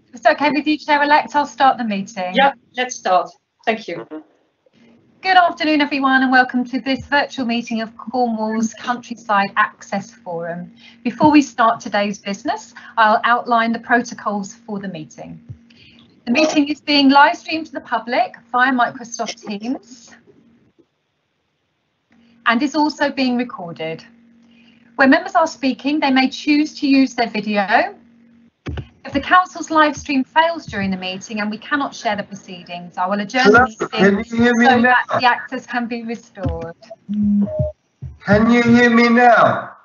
If it's okay with you, Chair-elect, I'll start the meeting. Yeah, let's start. Thank you. Good afternoon, everyone, and welcome to this virtual meeting of Cornwall's Countryside Access Forum. Before we start today's business, I'll outline the protocols for the meeting. The meeting is being live streamed to the public via Microsoft Teams and is also being recorded. When members are speaking, they may choose to use their video. If the Council's live stream fails during the meeting and we cannot share the proceedings, I will adjourn the meeting so that the access can be restored. Can you hear me now?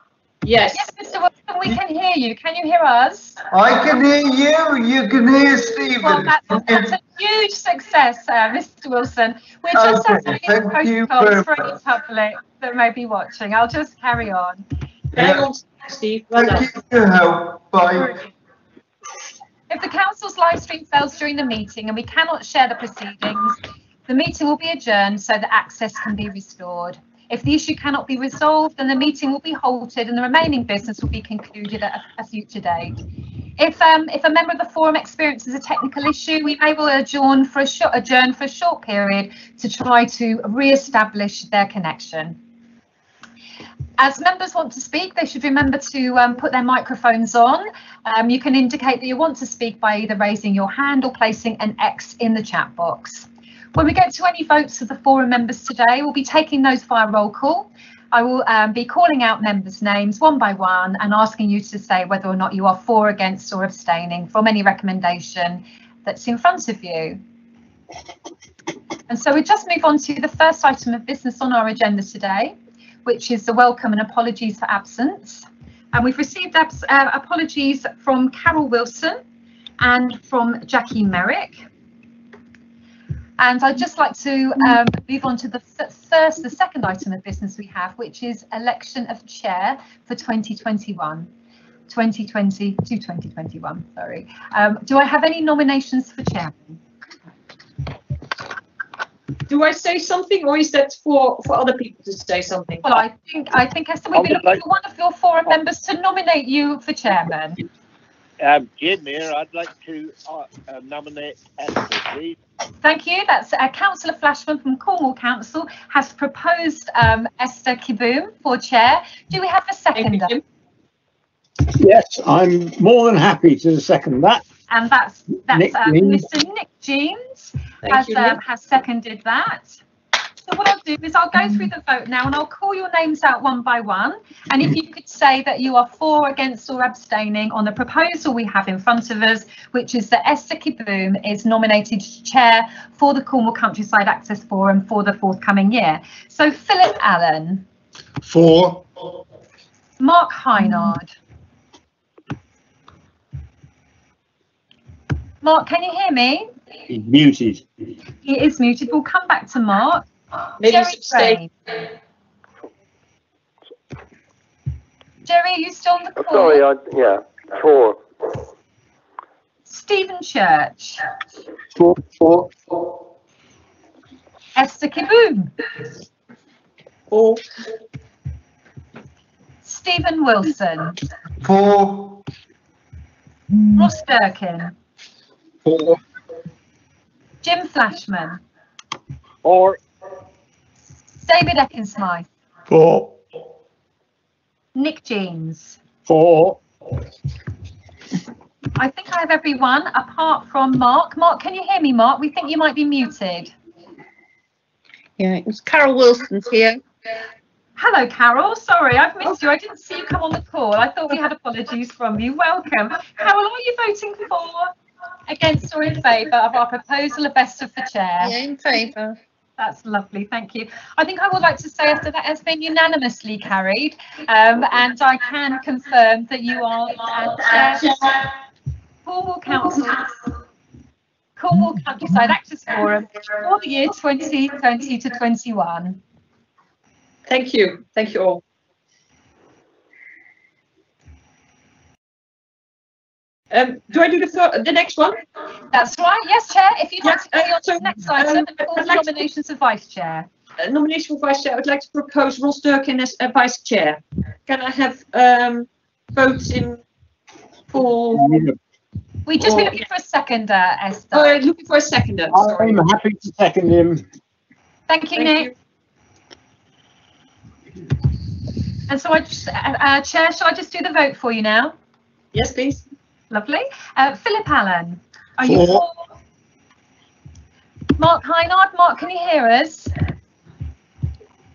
Yes. Yes, Mr. Wilson, we can hear you. Can you hear us? I can hear you. You can hear Stephen. Well, that's a huge success, Mr. Wilson. We're just outlining protocols for any public that may be watching. I'll just carry on. Hang on, Steve. Thank you for your help. Bye. If the Council's live stream fails during the meeting and we cannot share the proceedings, the meeting will be adjourned so that access can be restored. If the issue cannot be resolved, then the meeting will be halted and the remaining business will be concluded at a future date. If a member of the forum experiences a technical issue, we may well adjourn for a short period to try to re-establish their connection. As members want to speak, they should remember to put their microphones on. You can indicate that you want to speak by either raising your hand or placing an X in the chat box. When we get to any votes of the forum members today, we'll be taking those via roll call. I will be calling out members' names one by one and asking you to say whether or not you are for, against or abstaining from any recommendation that's in front of you. And so we just move on to the first item of business on our agenda today, which is the welcome and apologies for absence. And we've received apologies from Carol Wilson and from Jackie Merrick. And I'd just like to move on to the second item of business we have, which is election of chair for 2020 to 2021, sorry. Do I have any nominations for chairman? Do I say something, or is that for other people to say something? Well, I think Esther, we've been looking for one of your forum members to nominate you for chairman. Jim here. I'd like to nominate Esther, please. Thank you. That's Councillor Flashman from Cornwall Council has proposed Esther Kiboom for chair. Do we have a seconder? Yes, I'm more than happy to second that. And that's Mr. Nick Jeans has seconded that. So what I'll do is I'll go through the vote now and I'll call your names out one by one. And if you could say that you are for, against or abstaining on the proposal we have in front of us, which is that Esther Kiboom is nominated chair for the Cornwall Countryside Access Forum for the forthcoming year. So Philip Allen. For. Mark Hynard. Mark, can you hear me? He's muted. He is muted. We'll come back to Mark. Maybe Jerry, Jerry, are you still on the call? Sorry, yeah, for. Stephen Church. For. Esther Kiboom. For. Stephen Wilson. For. Ross Durkin. For. Jim Flashman. Or David Eckensmith. For. Nick Jeans. For. I think I have everyone apart from Mark. Mark, can you hear me, Mark? We think you might be muted. Yeah, it's Carol Wilson's here. Hello, Carol. Sorry, I've missed you. I didn't see you come on the call. I thought we had apologies from you. Welcome. Carol, are you voting for, against or in favour of our proposal of Esther for chair? Yeah, in favour. That's lovely, thank you. I think I would like to say after that has been unanimously carried, and I can confirm that you are chair Cornwall Countryside Access Forum for the year 2020 to 21. Thank you all. Do I do the next one? That's right, yes, Chair. If you'd like to carry on to the next item, and nominations of Vice Chair. Nomination for Vice Chair, I would like to propose Ross Durkin as Vice Chair. Can I have votes in for We just be looking for a seconder, Esther. Oh, looking for a seconder. Sorry. I'm happy to second him. Thank you, Nick. And so I just, Chair, shall I just do the vote for you now? Yes, please. Lovely. Philip Allen, are you for? Mark Heinard, Mark, can you hear us?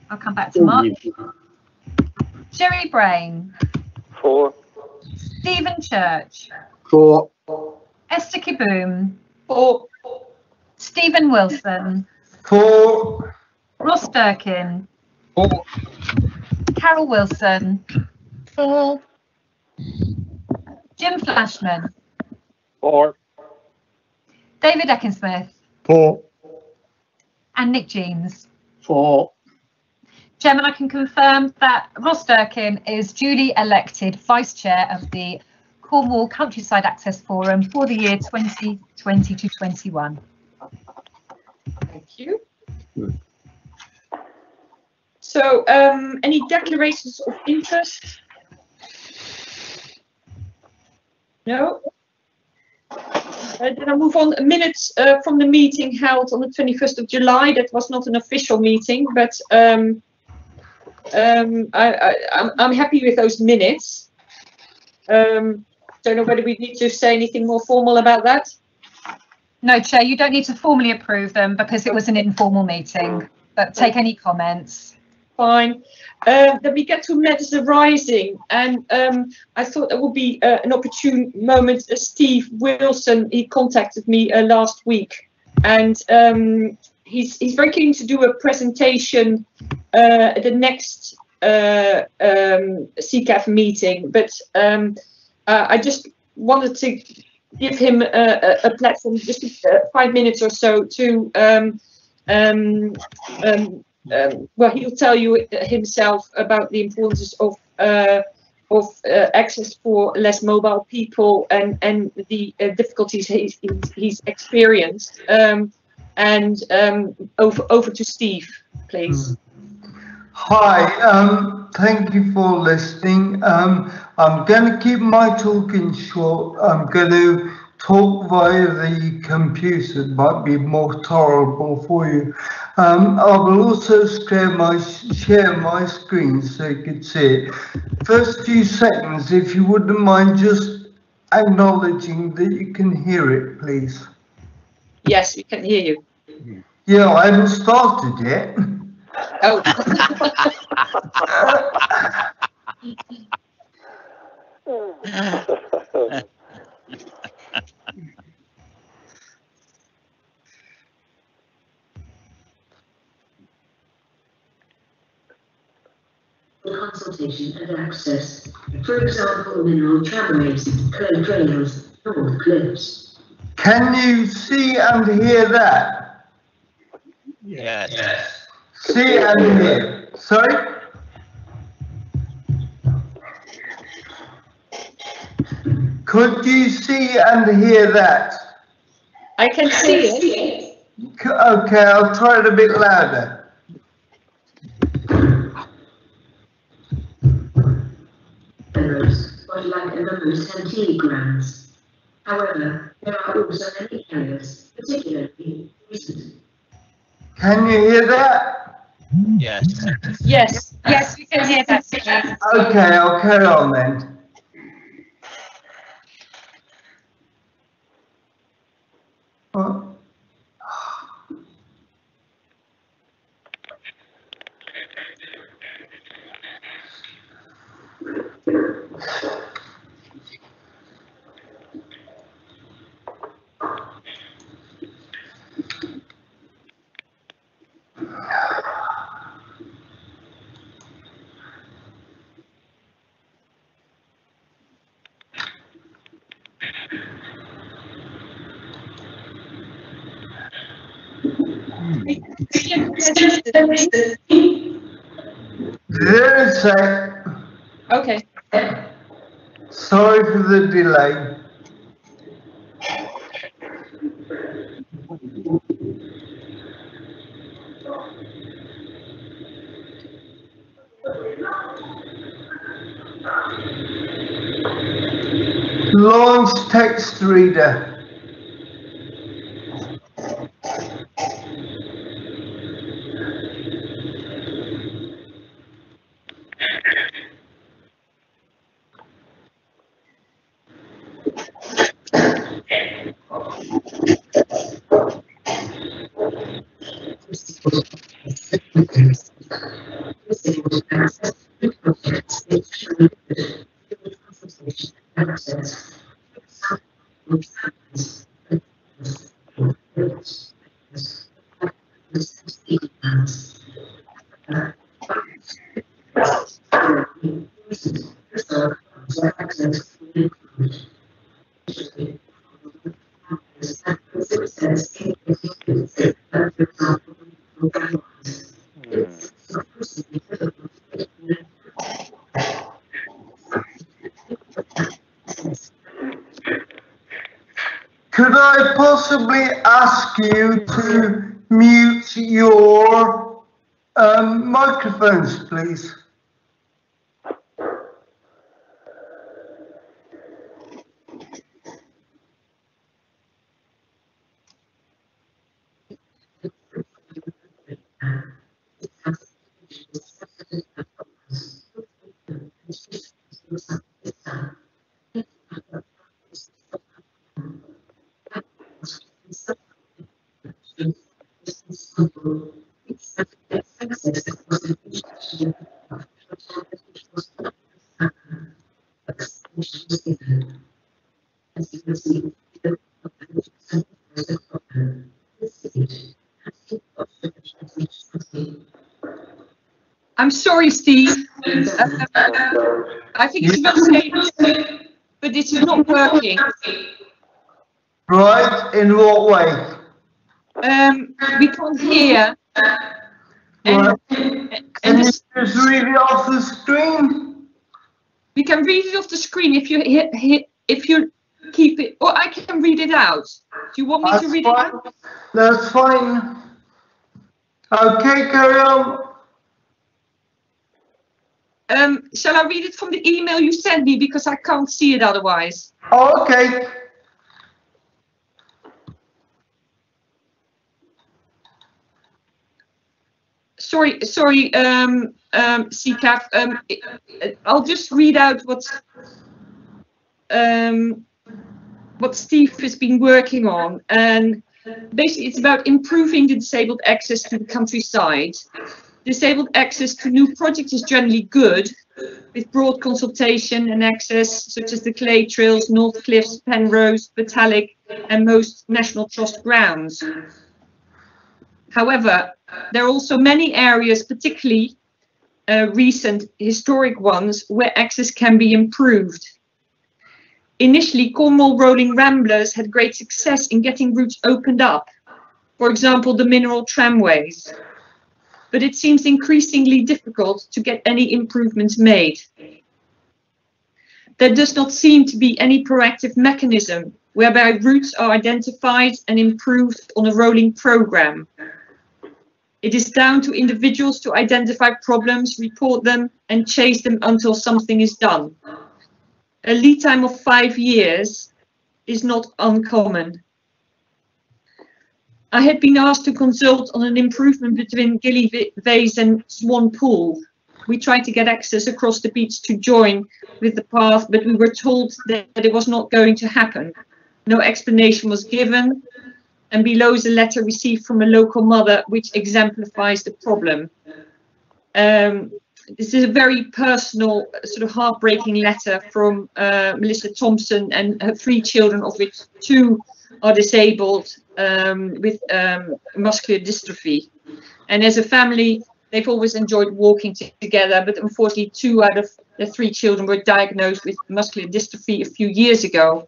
I'll come back to Mark. Jerry Brain. 4. Stephen Church. 4. Esther Kiboom. 4. Stephen Wilson. 4. Ross Durkin. 4. Carol Wilson. 4. Jim Flashman. 4. David Eckensmith. 4. And Nick Jeans. 4. Chairman, I can confirm that Ross Durkin is duly elected Vice Chair of the Cornwall Countryside Access Forum for the year 2020 to 21. Thank you. So, any declarations of interest? No? Then I'll move on. Minutes from the meeting held on the 21st of July. That was not an official meeting, but I'm happy with those minutes. Don't know whether we need to say anything more formal about that. No, Chair, you don't need to formally approve them because it was an informal meeting, but take any comments. Fine. Then we get to matters arising, and I thought that would be an opportune moment. Steve Wilson, he contacted me last week, and he's very keen to do a presentation at the next CCAF meeting, but I just wanted to give him a platform, just 5 minutes or so, to well, he'll tell you himself about the importance of access for less mobile people and the difficulties he's experienced. Over to Steve, please. Hi, thank you for listening. I'm going to keep my talking short. I'm going to talk via the computer. It might be more tolerable for you. I will also share my screen so you can see it. First few seconds, if you wouldn't mind just acknowledging that you can hear it, please. Yes, we can hear you. Yeah, I haven't started yet. Oh. Consultation and access. For example, mineral tramways, clay trails, north cliffs. Can you see and hear that? Yes. See and hear. Sorry? Could you see and hear that? I can see it. Okay, I'll try it a bit louder. But like a number of centenary grounds. However, there are also many areas, particularly recent. Can you hear that? Yes. Yes. Yes, we can hear that. Okay, I'll carry on then. What? There a sec. Okay. Sorry for the delay. Long advanced text reader. Could I possibly ask you to mute your microphones, please? I'm sorry, Steve. I think it's well said, but it's not working. Right, in what way? We can't hear. Right. And Can you this, just read it off the screen? we can read it off the screen if you keep it, or I can read it out. Do you want me to read it out? That's fine. Okay, carry on. Shall I read it from the email you sent me, because I can't see it otherwise? Oh, okay. Sorry, CCAF. I'll just read out what Steve has been working on, and basically it's about improving the disabled access to the countryside. Disabled access to new projects is generally good, with broad consultation and access, such as the Clay Trails, North Cliffs, Penrose, Batalic, and most National Trust grounds. However, there are also many areas, particularly recent historic ones, where access can be improved. Initially, Cornwall rolling ramblers had great success in getting routes opened up, for example, the mineral tramways. But it seems increasingly difficult to get any improvements made. There does not seem to be any proactive mechanism whereby routes are identified and improved on a rolling program. It is down to individuals to identify problems, report them, and chase them until something is done. A lead time of 5 years is not uncommon. I had been asked to consult on an improvement between Gillyvays and Swan Pool. We tried to get access across the beach to join with the path, but we were told that it was not going to happen. No explanation was given, and below is a letter received from a local mother which exemplifies the problem. This is a very personal, sort of heartbreaking letter from Melissa Thompson and her 3 children, of which 2 are disabled with muscular dystrophy. And as a family, they've always enjoyed walking together, but unfortunately 2 out of the 3 children were diagnosed with muscular dystrophy a few years ago,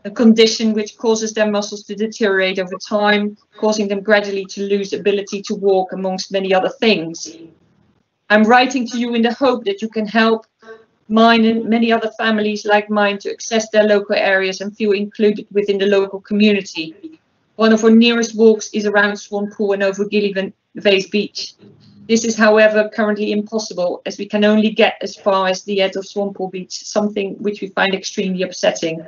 a condition which causes their muscles to deteriorate over time, causing them gradually to lose ability to walk, amongst many other things. I'm writing to you in the hope that you can help mine and many other families like mine to access their local areas and feel included within the local community. One of our nearest walks is around Swan Pool and over Gillyvays Beach. This is, however, currently impossible, as we can only get as far as the edge of Swan Pool Beach, something which we find extremely upsetting.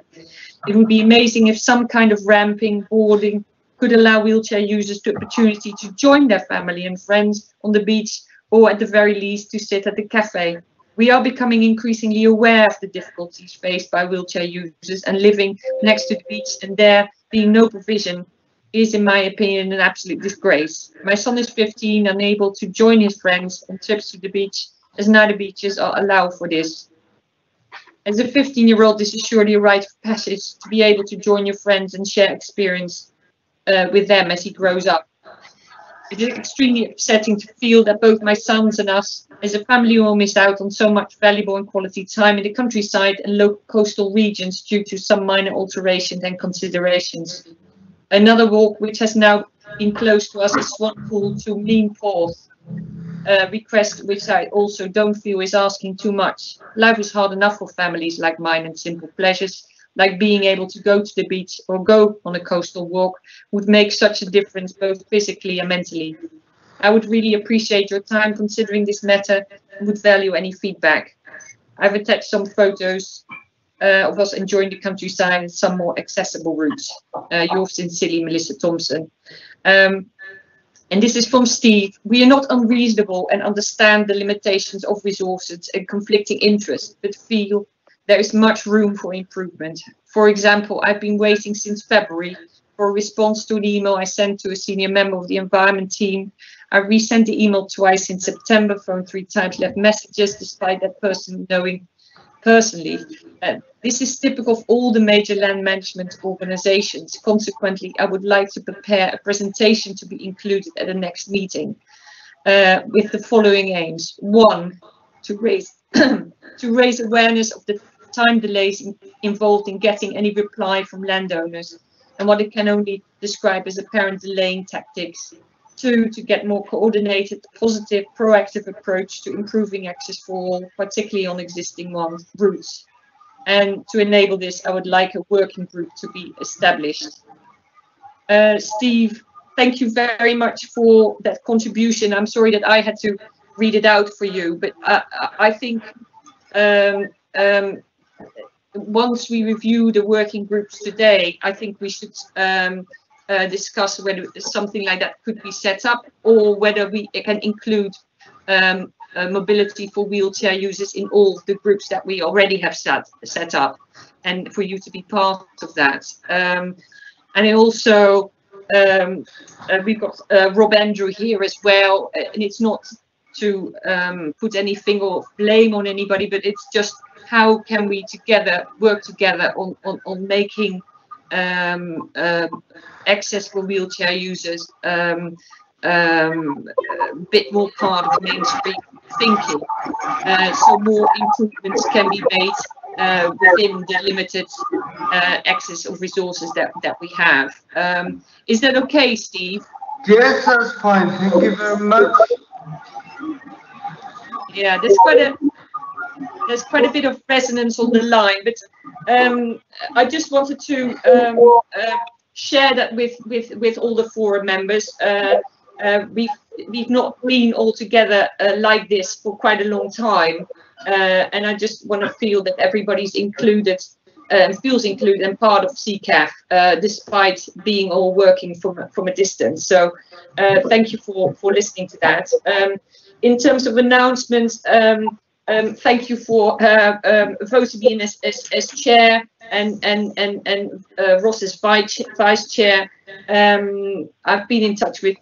It would be amazing if some kind of ramping, boarding could allow wheelchair users the opportunity to join their family and friends on the beach, or at the very least to sit at the cafe. We are becoming increasingly aware of the difficulties faced by wheelchair users, and living next to the beach and there being no provision is, in my opinion, an absolute disgrace. My son is 15, unable to join his friends on trips to the beach, as neither beaches allow for this. As a 15-year-old, this is surely a rite of passage to be able to join your friends and share experience with them as he grows up. It is extremely upsetting to feel that both my sons and us, as a family, will miss out on so much valuable and quality time in the countryside and local coastal regions due to some minor alterations and considerations. Another walk which has now been close to us is Swan Pool to Mean Forth. Request which I also don't feel is asking too much. Life is hard enough for families like mine, and simple pleasures like being able to go to the beach or go on a coastal walk would make such a difference both physically and mentally. I would really appreciate your time considering this matter and would value any feedback. I've attached some photos of us enjoying the countryside and some more accessible routes. Yours sincerely, Melissa Thompson. And this is from Steve. We are not unreasonable and understand the limitations of resources and conflicting interests, but feel there is much room for improvement. For example, I've been waiting since February for a response to an email I sent to a senior member of the environment team. I resent the email twice in September, phoned 3 times, left messages despite that person knowing personally. This is typical of all the major land management organizations. Consequently, I would like to prepare a presentation to be included at the next meeting with the following aims. 1, to raise awareness of the time delays involved in getting any reply from landowners and what it can only describe as apparent delaying tactics. 2, to get more coordinated, positive, proactive approach to improving access for all, particularly on existing routes. And to enable this, I would like a working group to be established. Steve, thank you very much for that contribution. I'm sorry that I had to read it out for you, but I think once we review the working groups today, I think we should discuss whether something like that could be set up, or whether we can include mobility for wheelchair users in all the groups that we already have set up, and for you to be part of that. And then also we've got Rob Andrew here as well, and it's not to put any finger of blame on anybody, but it's just how can we work together on making access for wheelchair users a bit more part of mainstream thinking, so more improvements can be made within the limited access of resources that we have. Is that okay, Steve? Yes, that's fine. Thank you very much. Yeah, there's quite a bit of resonance on the line, but I just wanted to share that with all the forum members. We've not been all together like this for quite a long time, and I just want to feel that everybody's included, feels included and part of CCAF, despite being all working from a distance. So thank you for listening to that. In terms of announcements, thank you for voting me in as chair and Ross as vice chair. I've been in touch with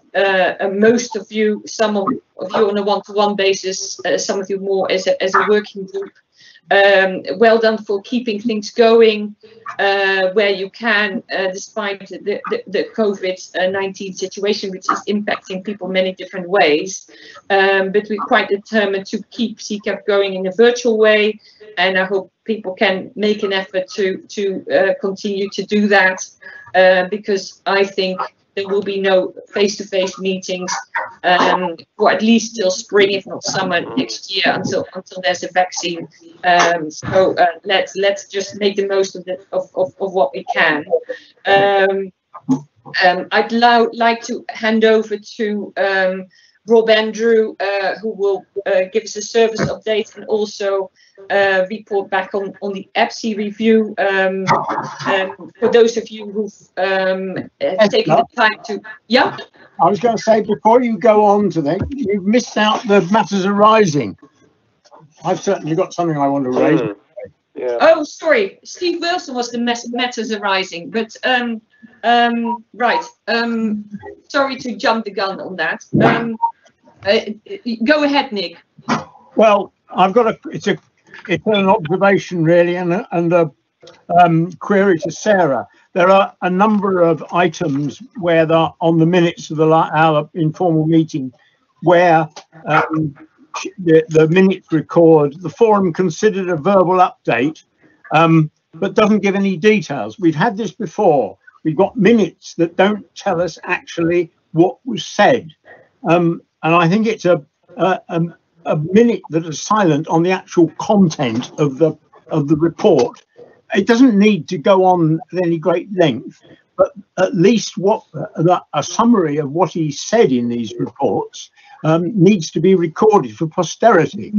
most of you, some of you on a one-to-one basis, some of you more as a working group. Well done for keeping things going where you can, despite the COVID-19 situation, which is impacting people many different ways. But we're quite determined to keep CCAF going in a virtual way, and I hope people can make an effort to continue to do that, because I think there will be no face-to-face meetings for at least till spring, if not summer next year, until there's a vaccine. So let's just make the most of what we can. I'd like to hand over to Rob Andrew, who will give us a service update and also report back on the EPSI review. For those of you who've taken the time to, yeah. I was going to say, before you go on to that, you've missed out the matters arising. I've certainly got something I want to raise. Yeah. Oh, sorry, Steve Wilson was the matters arising, but right. Sorry to jump the gun on that. Go ahead, Nick. Well, I've got it's an observation really, and a query to Sarah. There are a number of items where on the minutes of our informal meeting, where the minutes record the forum considered a verbal update, but doesn't give any details. We've had this before. We've got minutes that don't tell us actually what was said, and I think it's a minute that is silent on the actual content of the report. It doesn't need to go on at any great length, but at least a summary of what he said in these reports needs to be recorded for posterity,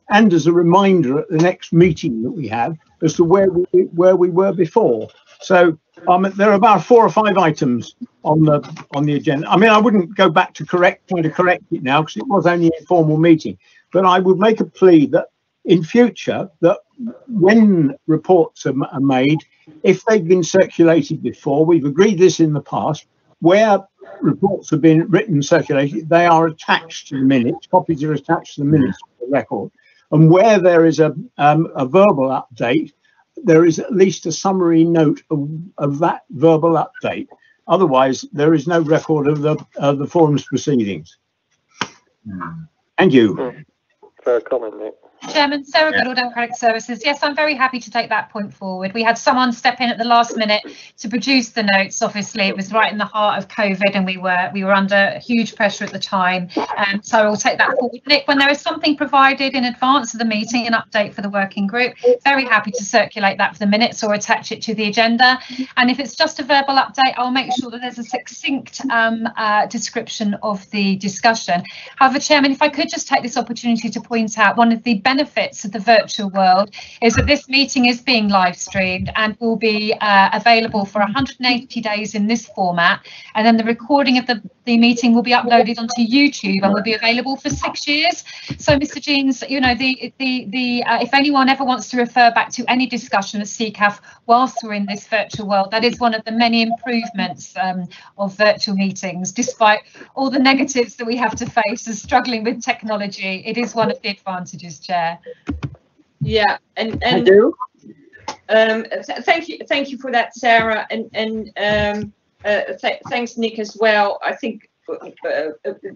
and as a reminder at the next meeting that we have as to where we were before. So there are about 4 or 5 items on the agenda. I mean, I wouldn't go back to trying to correct it now because it was only an informal meeting, but I would make a plea that in future, that when reports are made, if they've been circulated before, we've agreed this in the past, where reports have been written and circulated, they are attached to the minutes, copies are attached to the minutes of the record, and where there is a verbal update, there is at least a summary note of that verbal update. Otherwise, there is no record of the forum's proceedings. And you. Fair comment, Nick. Chairman, Sarah Goodall, Democratic Services. Yes, I'm very happy to take that point forward. We had someone step in at the last minute to produce the notes. Obviously, it was right in the heart of COVID, and we were under huge pressure at the time. So I will take that forward. Nick, when there is something provided in advance of the meeting, an update for the working group, very happy to circulate that for the minutes or attach it to the agenda. And if it's just a verbal update, I'll make sure that there's a succinct description of the discussion. However, Chairman, if I could just take this opportunity to point out one of the benefits of the virtual world is that this meeting is being live streamed and will be available for 180 days in this format, and then the recording of the meeting will be uploaded onto YouTube and will be available for 6 years. So, Mr. Jeans, you know, if anyone ever wants to refer back to any discussion of CCAF whilst we're in this virtual world, that is one of the many improvements of virtual meetings. Despite all the negatives that we have to face as struggling with technology, it is one of the advantages, Chair. Yeah, and I do. Thank you for that, Sarah, and thanks, Nick, as well. I think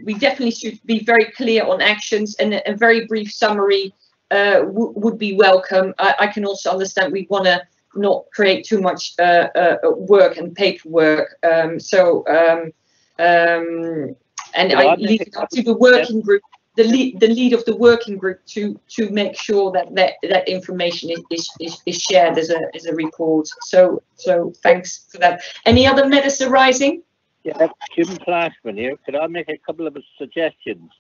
we definitely should be very clear on actions, and a very brief summary would be welcome. I can also understand we want to not create too much work and paperwork, and I leave it up to the working group. The lead of the working group to make sure that information is shared as a report. So thanks for that. Any other matters arising? Yeah, Jim Flashman here. Could I make a couple of suggestions?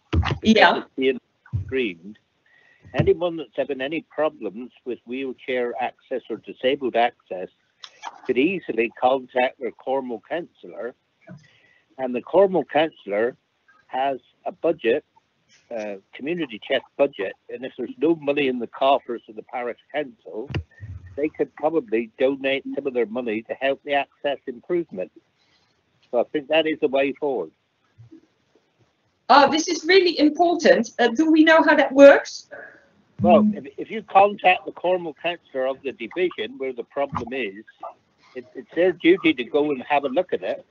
Yeah. Being streamed. Anyone that's having any problems with wheelchair access or disabled access could easily contact their Cornwall councillor, and the Cornwall councillor has a budget. Community chest budget, and if there's no money in the coffers of the parish council, they could probably donate some of their money to help the access improvement. So I think that is the way forward. This is really important. Do we know how that works? Well, if you contact the Cornwall councillor of the division where the problem is, it's their duty to go and have a look at it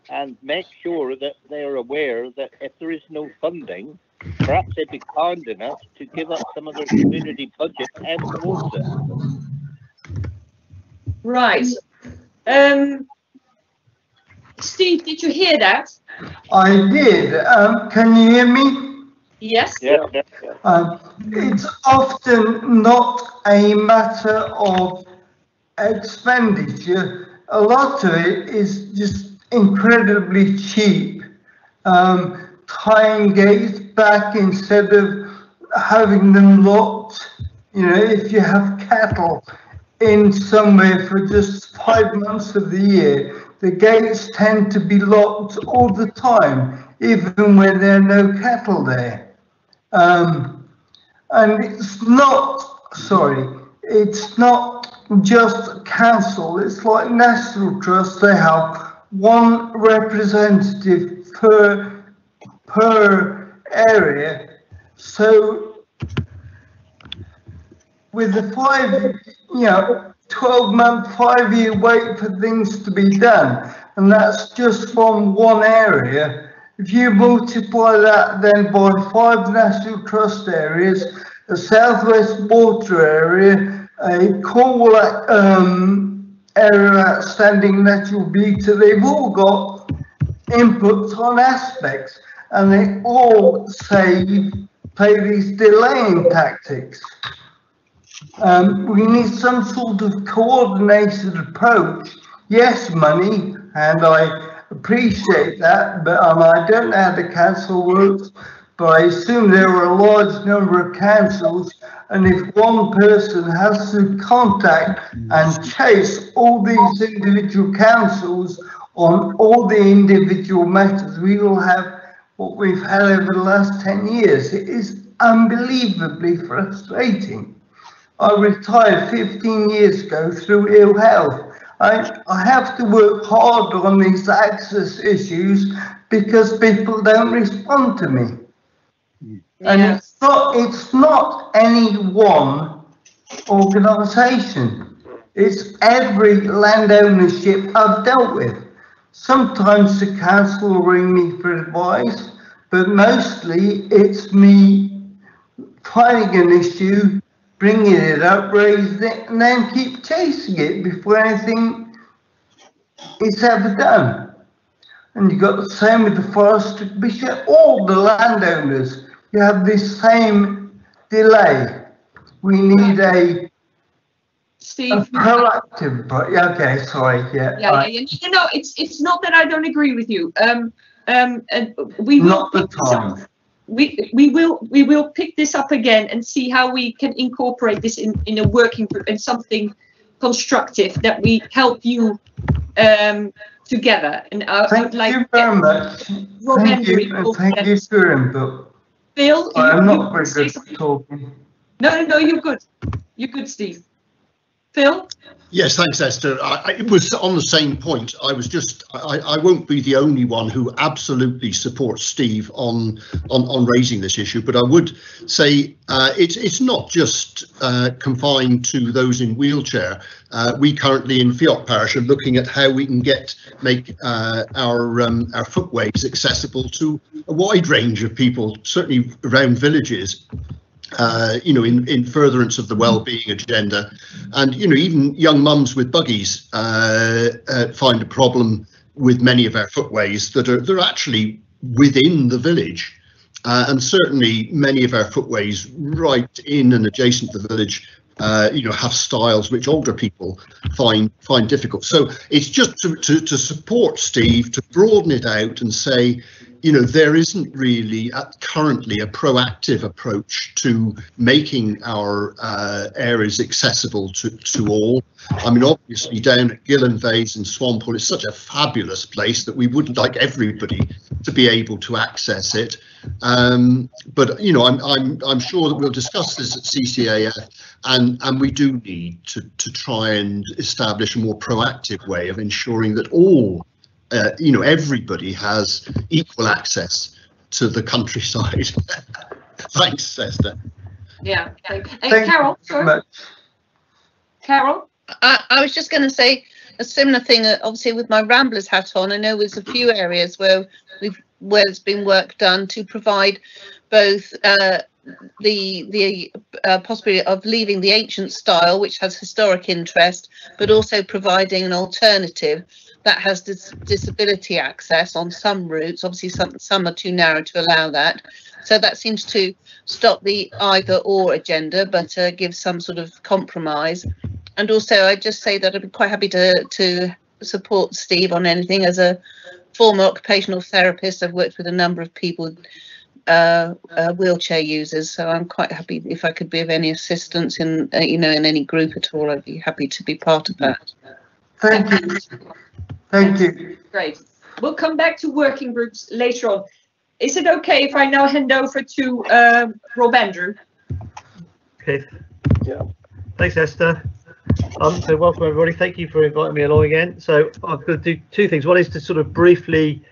and make sure that they are aware that if there is no funding, perhaps they'd be kind enough to give up some of their community budget and towards it. Right. Steve, did you hear that? I did. Can you hear me? Yes. Yeah. It's often not a matter of expenditure. A lot of it is just incredibly cheap. tying gates back instead of having them locked. You know, if you have cattle in somewhere for just 5 months of the year, the gates tend to be locked all the time, even when there are no cattle there. And it's not just council, it's like National Trust, they have one representative per area. So with the 12-month, 5-year wait for things to be done, and that's just from one area. If you multiply that then by 5 National Trust areas, a Southwest Water area, a Cornwall area outstanding natural beauty, they've all got inputs on aspects, and they all play these delaying tactics. We need some sort of coordinated approach. Yes, money, and I appreciate that, but I don't know how the council works, but I assume there are a large number of councils, and if one person has to contact and chase all these individual councils on all the individual matters, we will have what we've had over the last 10 years. It is unbelievably frustrating. I retired 15 years ago through ill health. I have to work hard on these access issues because people don't respond to me. Yeah. And it's not any one organisation. It's every land ownership I've dealt with. Sometimes the council will ring me for advice, but mostly it's me finding an issue, bringing it up, raising it, and then keep chasing it before anything is ever done. And you've got the same with the Forest Commission, all the landowners, you have this same delay. We need a proactive, but yeah, okay, sorry, yeah. You know, it's not that I don't agree with you. We will not the time. We will pick this up again and see how we can incorporate this in a working group and something constructive that we help you together. And thank you very much. Thank you for your input. Phil, I'm not very good at talking. No, you're good. You're good, Steve. Phil? Yes, thanks, Esther. It was on the same point. I won't be the only one who absolutely supports Steve on raising this issue, but I would say it's not just confined to those in wheelchair. We currently in Fiat Parish are looking at how we can make our footways accessible to a wide range of people, certainly around villages. In furtherance of the well-being agenda, and even young mums with buggies find a problem with many of our footways that are actually within the village, and certainly many of our footways right in and adjacent to the village have styles which older people find difficult. So it's just to support Steve, to broaden it out and say, there isn't really currently a proactive approach to making our areas accessible to all. I mean, obviously down at Gillenvays and Swampole, it's such a fabulous place that we would like everybody to be able to access it. But I'm sure that we'll discuss this at CCAF, and we do need to try and establish a more proactive way of ensuring that all everybody has equal access to the countryside. Thanks, Esther. Yeah. Carol, sorry. Carol? I was just going to say a similar thing. Obviously, with my Ramblers hat on, I know there's a few areas where there's been work done to provide both the possibility of leaving the ancient style, which has historic interest, but also providing an alternative that has disability access on some routes. Obviously, some are too narrow to allow that. So that seems to stop the either or agenda, but give some sort of compromise. And also, I just say that I'd be quite happy to support Steve on anything as a former occupational therapist. I've worked with a number of people, wheelchair users, so I'm quite happy if I could be of any assistance in in any group at all. I'd be happy to be part of that. Thank you. Thank you. Great. We'll come back to working groups later on. Is it okay if I now hand over to Rob Andrew? Okay. Yeah. Thanks, Esther. So welcome everybody. Thank you for inviting me along again. So I'm going to do two things. One is to sort of briefly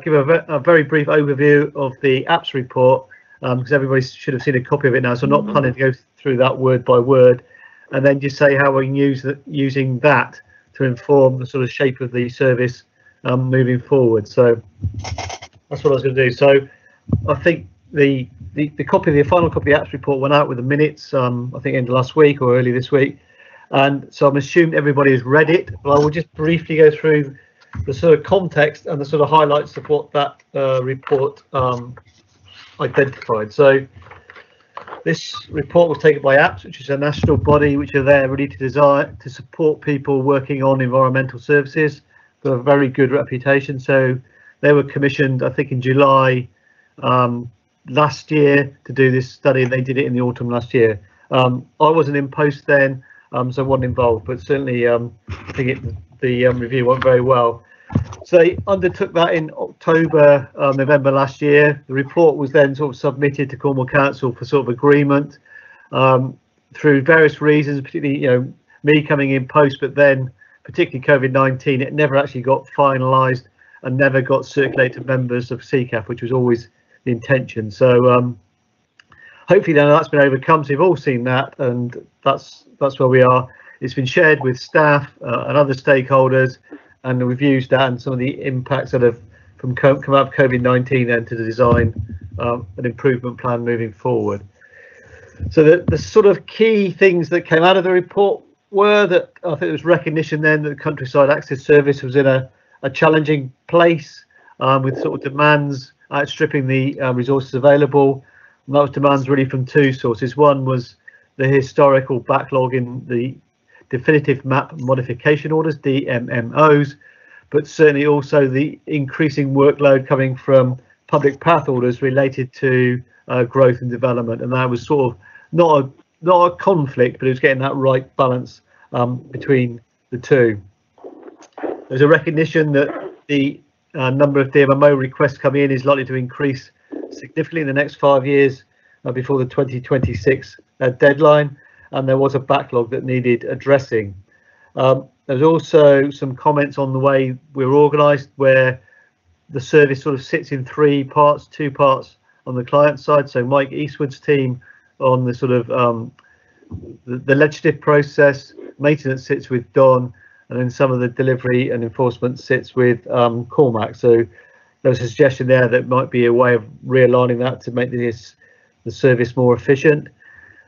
give a very brief overview of the apps report, because everybody should have seen a copy of it now. So I'm not planning to go through that word by word, and then just say how we can use using that to inform the sort of shape of the service moving forward. So that's what I was going to do. So I think the final copy of the apps report went out with the minutes, I think end of last week or early this week, and so I'm assuming everybody has read it, but I will just briefly go through the sort of context and the sort of highlights of what that report identified. So this report was taken by APPS, which is a national body which are there ready to support people working on environmental services. They have a very good reputation. So they were commissioned, I think, in July last year to do this study, and they did it in the autumn last year. I wasn't in post then, so I wasn't involved, but certainly I think the review went very well. So they undertook that in October, November last year. The report was then sort of submitted to Cornwall Council for sort of agreement through various reasons, particularly me coming in post, but then particularly COVID-19, it never actually got finalised and never got circulated to members of CCAF, which was always the intention. So hopefully now that's been overcome. So you've all seen that, and that's where we are. It's been shared with staff and other stakeholders, and we've used that and some of the impacts that have come out of COVID-19 then to design an improvement plan moving forward. So the sort of key things that came out of the report were that I think there was recognition then that the countryside access service was in a challenging place with sort of demands outstripping the resources available. And that was demands really from two sources. One was the historical backlog in the definitive map modification orders, DMMOs, but certainly also the increasing workload coming from public path orders related to growth and development. And that was sort of not a conflict, but it was getting that right balance between the two. There's a recognition that the number of DMMO requests coming in is likely to increase significantly in the next 5 years before the 2026 deadline, and there was a backlog that needed addressing. There's also some comments on the way we're organised, where the service sort of sits in three parts, two parts on the client side. So Mike Eastwood's team on the sort of the legislative process, maintenance sits with Don, and then some of the delivery and enforcement sits with Cormac. So there's a suggestion there that might be a way of realigning that to make the service more efficient.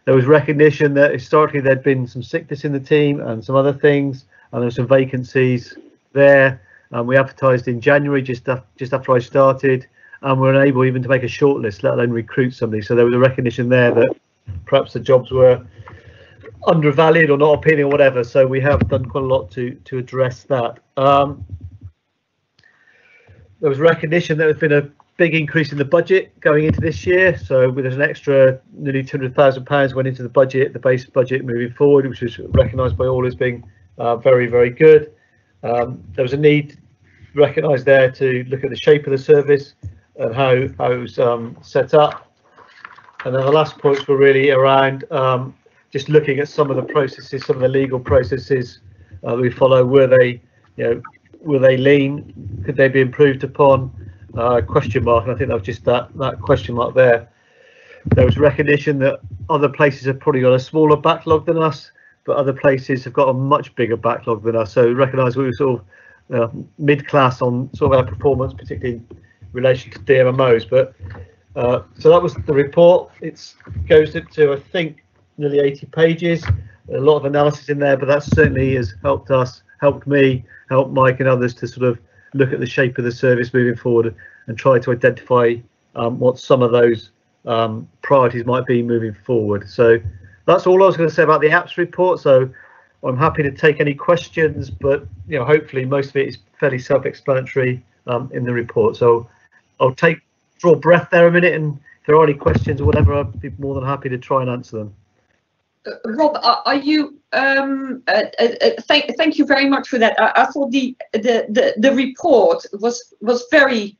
There was recognition that historically there'd been some sickness in the team and some other things, and there were some vacancies there. We advertised in January, just after I started, and we were unable even to make a shortlist, let alone recruit somebody. So there was a recognition there that perhaps the jobs were undervalued or not appealing or whatever. So we have done quite a lot to address that. There was recognition that there's been a big increase in the budget going into this year. So there's an extra nearly £200,000 went into the budget, the base budget moving forward, which was recognised by all as being very, very good. There was a need recognised there to look at the shape of the service and how it was set up. And then the last points were really around just looking at some of the processes, some of the legal processes we follow. Were they lean? Could they be improved upon? Question mark. And I think that was just that question mark there. There was recognition that other places have probably got a smaller backlog than us, but other places have got a much bigger backlog than us. So recognise we were sort of mid-class on sort of our performance, particularly in relation to DMMOs. But so that was the report. It goes to I think nearly 80 pages. A lot of analysis in there, but that certainly has helped us, helped me, helped Mike and others to sort of look at the shape of the service moving forward and try to identify what some of those priorities might be moving forward. So that's all I was going to say about the apps report. So I'm happy to take any questions, but hopefully most of it is fairly self-explanatory in the report. So I'll draw breath there a minute, and if there are any questions or whatever, I'd be more than happy to try and answer them. Rob, are you? Thank you very much for that. I thought the report was very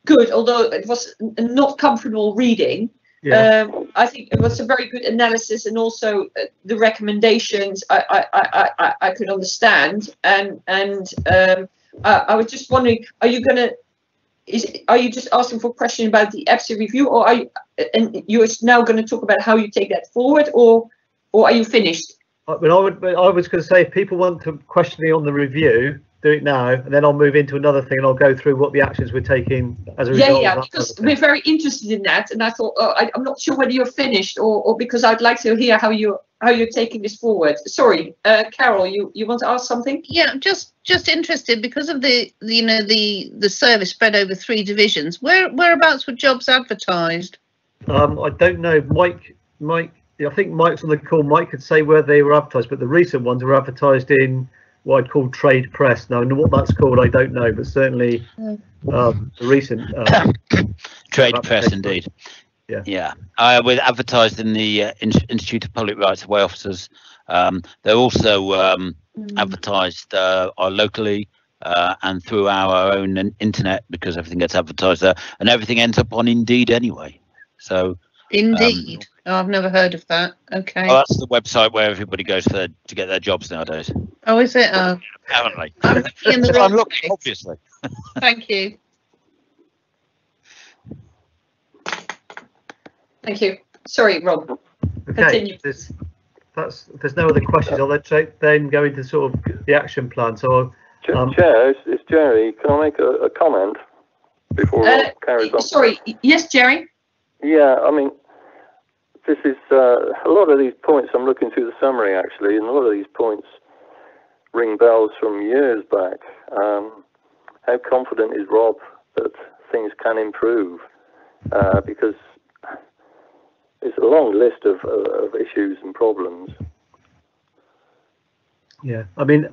good, although it was not comfortable reading. Yeah. I think it was a very good analysis, and also the recommendations I could understand. And I was just wondering, are you just asking for a question about the EPSI review, or you're now going to talk about how you take that forward, or are you finished? I was going to say, if people want to question me on the review, do it now, and then I'll move into another thing, and I'll go through what the actions we're taking as a result. Yeah, because we're very interested in that, and I thought, I'm not sure whether you're finished, or because I'd like to hear how you're taking this forward. Sorry, Carol, you want to ask something? Yeah, just interested because of the service spread over 3 divisions. Whereabouts were jobs advertised? I don't know, Mike. I think Mike's on the call. Mike could say where they were advertised, but the recent ones were advertised in what I'd call trade press. Now, what that's called, I don't know, but certainly the recent trade press, indeed. Yeah. We're advertised in the Institute of Public Rights of Way officers. They're also advertised locally and through our own internet, because everything gets advertised there, and everything ends up on Indeed anyway. So. Indeed. I've never heard of that. Okay. Oh, that's the website where everybody goes to get their jobs nowadays. Oh, is it? Apparently. I'm looking, obviously. Thank you. Thank you. Sorry, Rob. Okay. Continue. If there's no other questions, I'll then go into sort of the action plan. So, Chair, it's Jerry. Can I make a comment before Rob carries on? Sorry. Yes, Jerry. Yeah, I mean, this is a lot of these points. I'm looking through the summary actually, and a lot of these points ring bells from years back. How confident is Rob that things can improve? Because it's a long list of issues and problems. Yeah, I mean,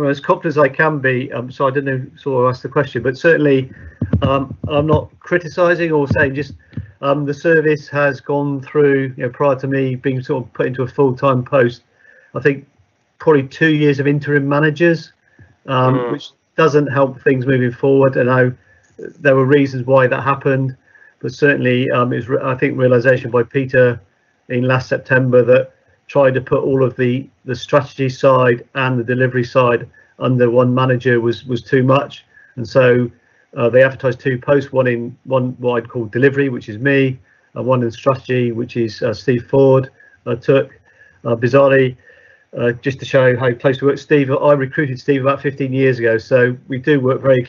as confident as I can be, so I don't know, sort of ask the question, but certainly I'm not criticising or saying, just the service has gone through, prior to me being sort of put into a full-time post, I think probably 2 years of interim managers, which doesn't help things moving forward. And I know there were reasons why that happened, but certainly it was, I think, realisation by Peter in last September that tried to put all of the strategy side and the delivery side under one manager was too much, and so they advertised 2 posts, one what I'd call delivery, which is me, and one in strategy, which is Steve Ford took. Bizarrely, just to show how close we work, Steve, I recruited Steve about 15 years ago, so we do work very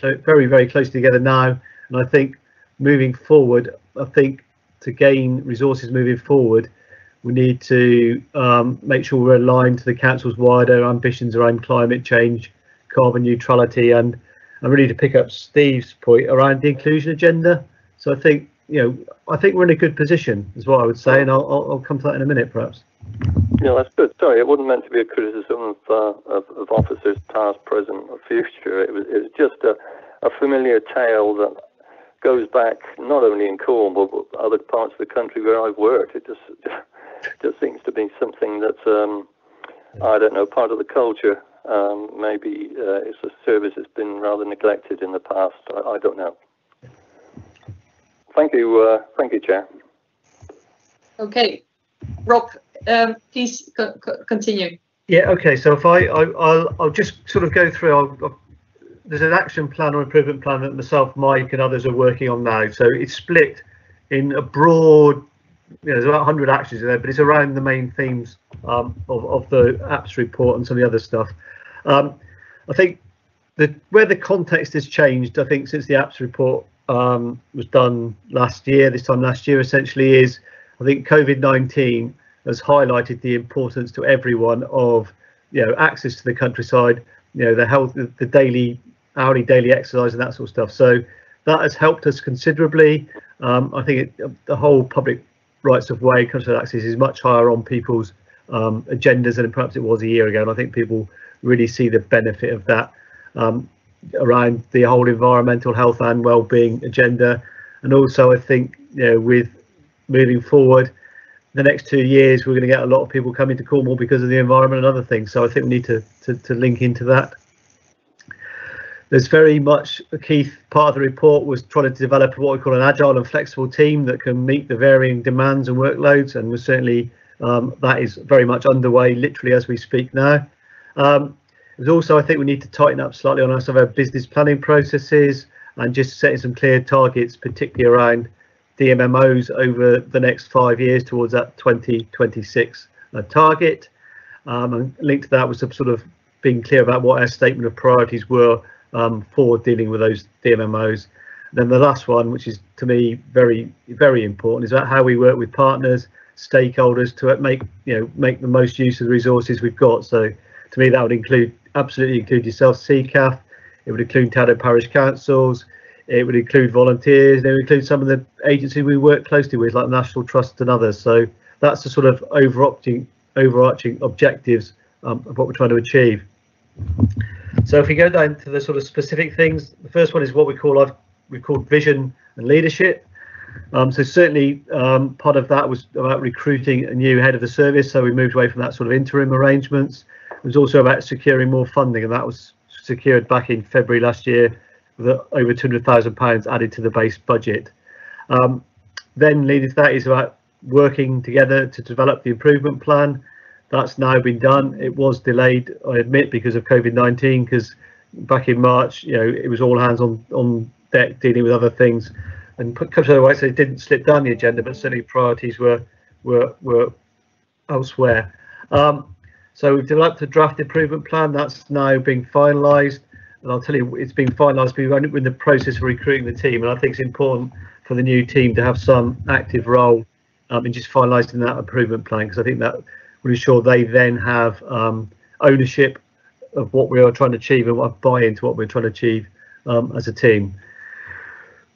closely together now. And I think moving forward, to gain resources moving forward, we need to make sure we're aligned to the council's wider ambitions around climate change, carbon neutrality, and really to pick up Steve's point around the inclusion agenda. So I think we're in a good position, is what I would say, and I'll come to that in a minute, perhaps. Yeah, that's good. Sorry, it wasn't meant to be a criticism of officers past, present, or future. It was just a familiar tale that goes back not only in Cornwall but other parts of the country where I've worked. It just seems to be something that's I don't know, part of the culture. Maybe it's a service that's been rather neglected in the past. I don't know. Thank you, Chair. Okay, Rob, please continue. Yeah. Okay. So if I'll just sort of go through. There's an action plan or improvement plan that myself, Mike, and others are working on now. So it's split in a broad. There's about 100 actions in there, but it's around the main themes of the APS report and some of the other stuff. I think where the context has changed, I think, since the APS report was done this time last year, essentially, is I think COVID-19 has highlighted the importance to everyone of access to the countryside, the health, the hourly daily exercise and that sort of stuff. So that has helped us considerably. I think the whole public rights of way countryside access is much higher on people's agendas than perhaps it was a year ago, and I think people really see the benefit of that. around the whole environmental health and well-being agenda. And also, I think, with moving forward, the next 2 years, we're going to get a lot of people coming to Cornwall because of the environment and other things. So I think we need to link into that. There's very much a key part of the report was trying to develop what we call an agile and flexible team that can meet the varying demands and workloads, and we're certainly that is very much underway literally as we speak now. There's also, I think we need to tighten up slightly on some of our business planning processes and just setting some clear targets, particularly around DMMOs over the next 5 years towards that 2026 target. And linked to that was some sort of being clear about what our statement of priorities were for dealing with those DMMOs. Then the last one, which is to me very, very important, is about how we work with partners, stakeholders to make the most use of the resources we've got. So to me, that would absolutely include yourself, CCAF. It would include town and parish councils. It would include volunteers. It would include some of the agencies we work closely with, like National Trust and others. So that's the sort of overarching objectives of what we're trying to achieve. So if we go down to the sort of specific things, the first one is what we call vision and leadership. So certainly part of that was about recruiting a new head of the service. So we moved away from that sort of interim arrangements. It was also about securing more funding, and that was secured back in February last year with over £200,000 added to the base budget. Then leading to that is about working together to develop the improvement plan. That's now been done. It was delayed, I admit, because of COVID-19, because back in March, it was all hands on deck dealing with other things. And comes to the right, so it didn't slip down the agenda, but certainly priorities were elsewhere. So we've developed a draft improvement plan that's now being finalised, and I'll tell you, it's been finalised. We're in the process of recruiting the team, and I think it's important for the new team to have some active role in just finalising that improvement plan, because I think that will ensure they then have ownership of what we are trying to achieve and buy into what we're trying to achieve as a team.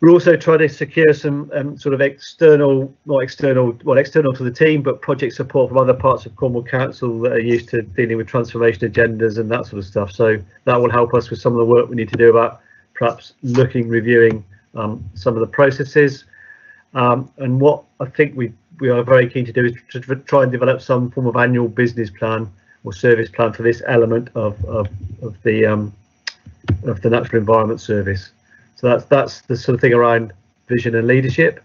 We're also trying to secure some sort of external to the team, but project support from other parts of Cornwall Council that are used to dealing with transformation agendas and that sort of stuff. So that will help us with some of the work we need to do about perhaps reviewing some of the processes. And what I think we are very keen to do is to try and develop some form of annual business plan or service plan for this element of the natural environment service. So that's the sort of thing around vision and leadership.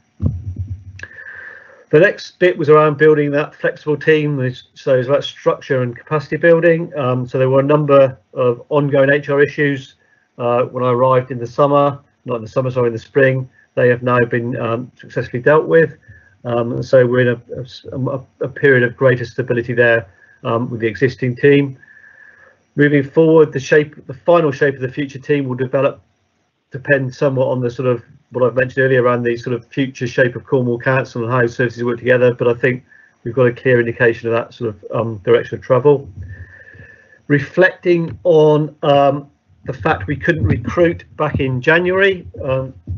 The next bit was around building that flexible team. So it's about structure and capacity building. So there were a number of ongoing HR issues when I arrived in the summer, not in the summer, sorry, in the spring. They have now been successfully dealt with. So we're in a period of greater stability there with the existing team. Moving forward, the final shape of the future team will depend somewhat on the sort of what I've mentioned earlier around the sort of future shape of Cornwall Council and how services work together. But I think we've got a clear indication of that sort of direction of travel. Reflecting on the fact we couldn't recruit back in January,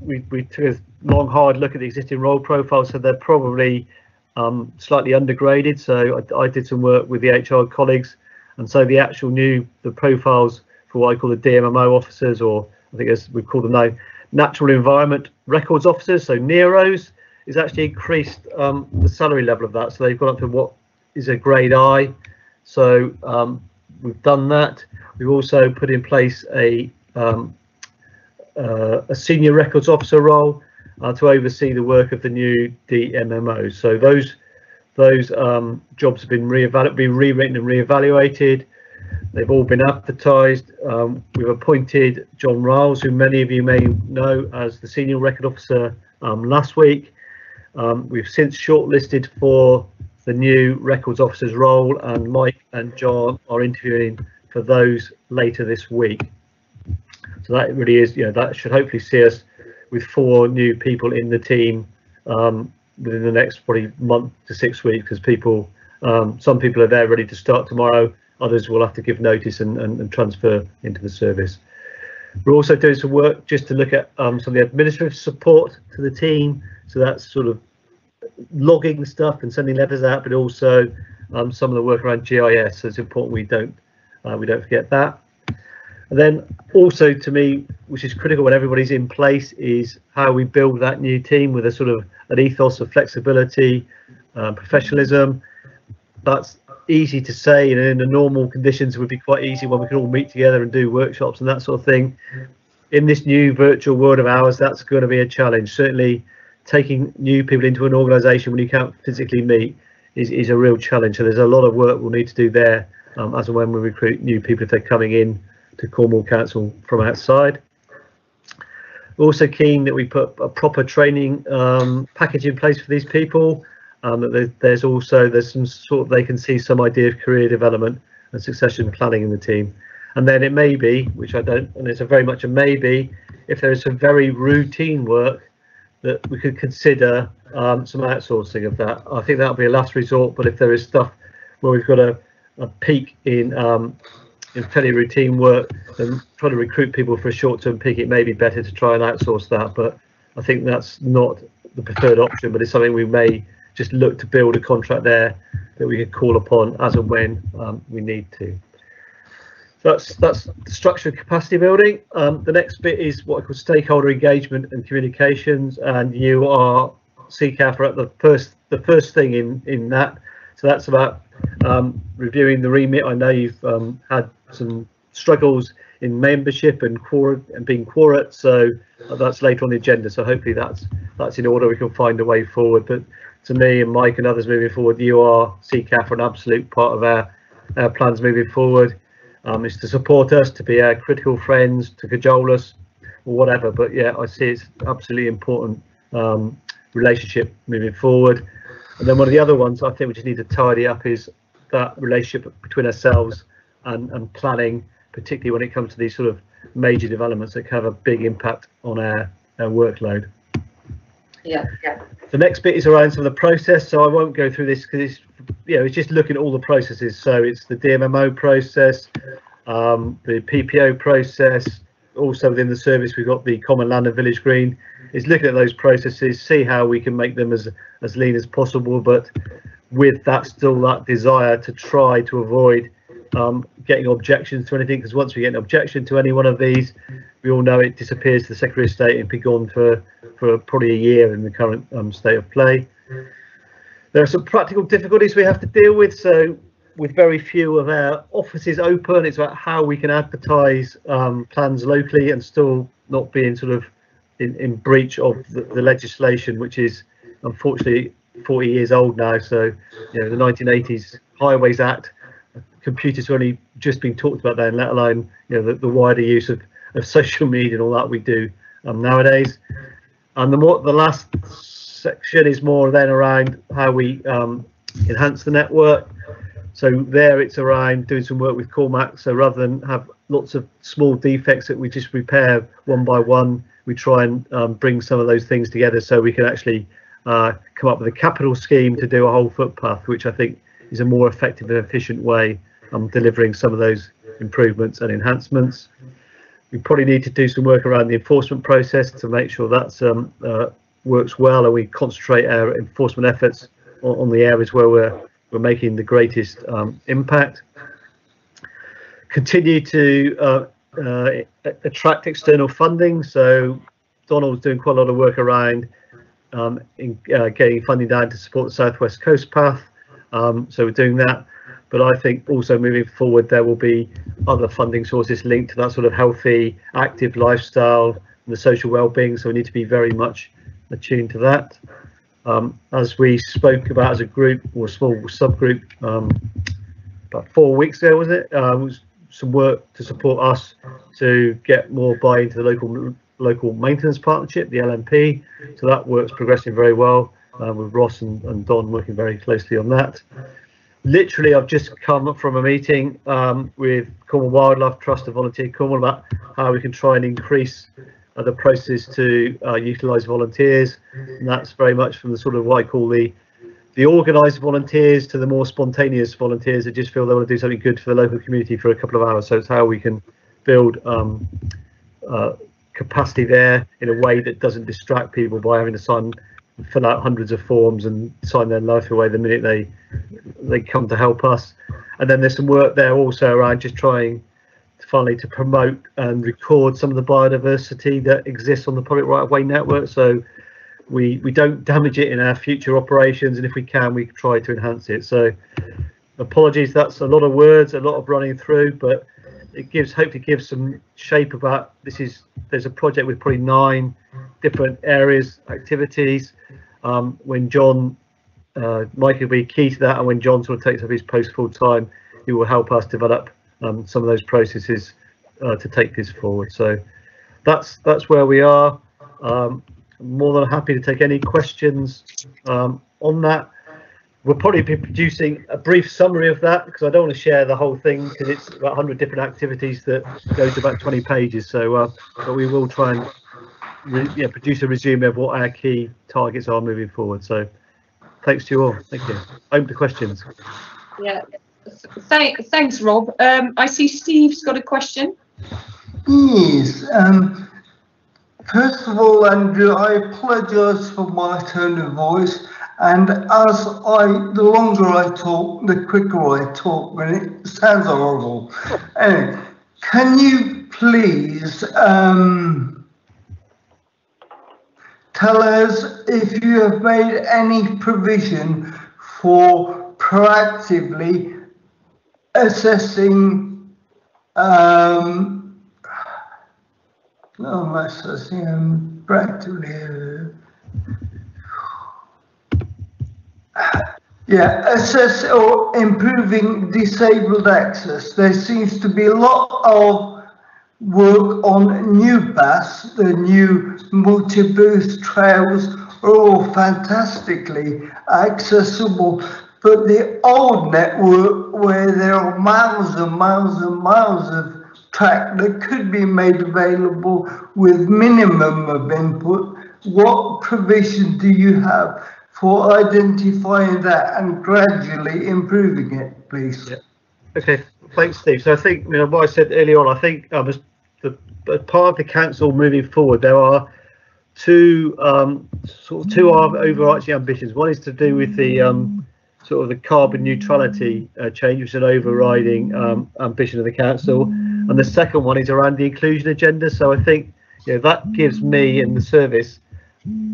we took a long hard look at the existing role profiles, so they're probably slightly undergraded. So I did some work with the HR colleagues, and so the profiles for what I call the DMMO officers, or I think as we call them now, natural environment records officers, so NEROs, is actually increased the salary level of that. So they've gone up to what is a grade I. So we've done that. We've also put in place a senior records officer role to oversee the work of the new DMMOs. So those jobs have been rewritten and reevaluated. They've all been advertised. We've appointed John Riles, who many of you may know as the senior record officer last week. We've since shortlisted for the new records officer's role, and Mike and John are interviewing for those later this week. So that really is, that should hopefully see us with 4 new people in the team within the next probably month to 6 weeks, because some people are there ready to start tomorrow. Others will have to give notice and transfer into the service. We're also doing some work just to look at some of the administrative support to the team. So that's sort of logging stuff and sending letters out, but also some of the work around GIS. So it's important we don't forget that. And then also to me, which is critical when everybody's in place, is how we build that new team with a sort of an ethos of flexibility, professionalism. That's easy to say, and in the normal conditions it would be quite easy when we can all meet together and do workshops and that sort of thing. In this new virtual world of ours, that's going to be a challenge. Certainly taking new people into an organisation when you can't physically meet is a real challenge. So there's a lot of work we'll need to do there as and when we recruit new people if they're coming in to Cornwall Council from outside. We're also keen that we put a proper training package in place for these people. That there's some sort of, they can see some idea of career development and succession planning in the team. And then it may be, which I don't, and it's a very much a maybe, if there is some very routine work that we could consider some outsourcing of that. I think that'll be a last resort, but if there is stuff where we've got a peak in fairly routine work and try to recruit people for a short-term peak, it may be better to try and outsource that. But I think that's not the preferred option, but it's something we may just look to build a contract there that we could call upon as and when we need to. That's structured capacity building. The next bit is what I call stakeholder engagement and communications, and you are CCAF are at the first thing in that. So that's about reviewing the remit. I know you've had some struggles in membership and being quorate, so that's later on the agenda. So hopefully that's in order. We can find a way forward. But to me and Mike and others moving forward, you are CCAF an absolute part of our plans moving forward. Is to support us, to be our critical friends, to cajole us, or whatever. But yeah, I see it's absolutely important relationship moving forward. And then one of the other ones I think we just need to tidy up is that relationship between ourselves and planning, particularly when it comes to these sort of major developments that can have a big impact on our workload. Yeah. The next bit is around some of the process, so I won't go through this because it's just looking at all the processes. So it's the DMMO process, the PPO process. Also within the service, we've got the Common Land and Village Green. It's looking at those processes, see how we can make them as lean as possible, but with that still that desire to try to avoid getting objections to anything, because once we get an objection to any one of these, we all know it disappears to the Secretary of State and be gone for probably a year in the current state of play. There are some practical difficulties we have to deal with. So with very few of our offices open, it's about how we can advertise plans locally and still not being sort of in breach of the legislation, which is unfortunately 40 years old now. So the 1980s Highways Act, computers only just been talked about then, let alone the wider use of social media and all that we do nowadays. And the last section is more then around how we enhance the network. So there it's around doing some work with Cormac. So rather than have lots of small defects that we just repair one by one, we try and bring some of those things together so we can actually come up with a capital scheme to do a whole footpath, which I think is a more effective and efficient way of delivering some of those improvements and enhancements. We probably need to do some work around the enforcement process to make sure that works well, and we concentrate our enforcement efforts on the areas where we're making the greatest impact. Continue to attract external funding. So Donald's doing quite a lot of work around getting funding down to support the Southwest Coast Path. So we're doing that. But I think also moving forward, there will be other funding sources linked to that sort of healthy, active lifestyle and the social well-being. So we need to be very much attuned to that. As we spoke about as a group or a small subgroup about 4 weeks ago, was it? Was some work to support us to get more buy-in to the local maintenance partnership, the LMP. So that work's progressing very well with Ross and Don working very closely on that. Literally, I've just come from a meeting with Cornwall Wildlife Trust and Volunteer Cornwall about how we can try and increase the process to utilise volunteers, and that's very much from the sort of what I call the organised volunteers to the more spontaneous volunteers that just feel they want to do something good for the local community for a couple of hours. So it's how we can build capacity there in a way that doesn't distract people by having to fill out hundreds of forms and sign their life away the minute they come to help us. And then there's some work there also around just trying finally to promote and record some of the biodiversity that exists on the public right-of-way network, so we don't damage it in our future operations, and if we can, we try to enhance it. So apologies, that's a lot of words, a lot of running through, but it hopefully gives some shape about there's a project with probably 9 different areas, activities. When John, Mike will be key to that, and when John sort of takes up his post full time, he will help us develop some of those processes to take this forward. So that's where we are. More than happy to take any questions on that. We'll probably be producing a brief summary of that, because I don't want to share the whole thing, because it's about 100 different activities that go to about 20 pages. So, but we will try and produce a resume of what our key targets are moving forward. So, thanks to you all. Thank you. Open to questions. Yeah. Thanks, Rob. I see Steve's got a question. Yes. First of all, Andrew, I apologise for my tone of voice. And the longer I talk, the quicker I talk, and it sounds horrible. Anyway, can you please tell us if you have made any provision for proactively assessing assess or improving disabled access? There seems to be a lot of work on new paths. The new multi-booth trails are all fantastically accessible, but the old network, where there are miles and miles and miles of track that could be made available with minimum of input, what provision do you have for identifying that and gradually improving it, please? Yeah. Okay, thanks, Steve. So I think, what I said earlier on, I think as part of the council moving forward, there are two overarching ambitions. One is to do with the sort of the carbon neutrality change, which is an overriding ambition of the council, and the second one is around the inclusion agenda. So I think that gives me and the service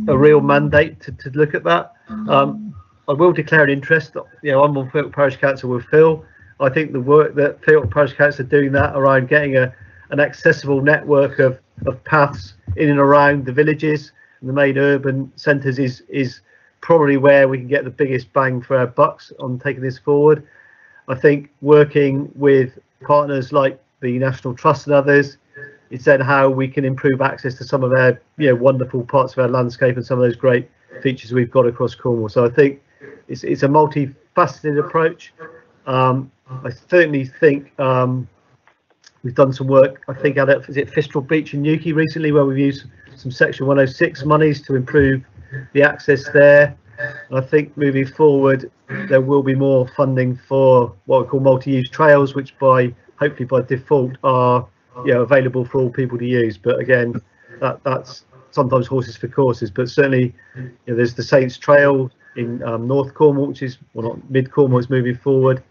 a real mandate to look at that. I will declare an interest. I'm on Filton Parish Council with Phil. I think the work that Filton Parish Council are doing that around getting an accessible network of paths in and around the villages and the main urban centres is probably where we can get the biggest bang for our bucks on taking this forward. I think working with partners like the National Trust and others, it's then how we can improve access to some of our wonderful parts of our landscape and some of those great features we've got across Cornwall. So I think it's a multifaceted approach. I certainly think we've done some work, I think, at Fistral Beach in Newquay recently, where we've used some Section 106 monies to improve the access there. And I think moving forward, there will be more funding for what we call multi-use trails, which hopefully by default are available for all people to use. But again, that's sometimes horses for courses. But certainly, there's the Saints Trail in North Cornwall, which is, well, not Mid Cornwall, is moving forward.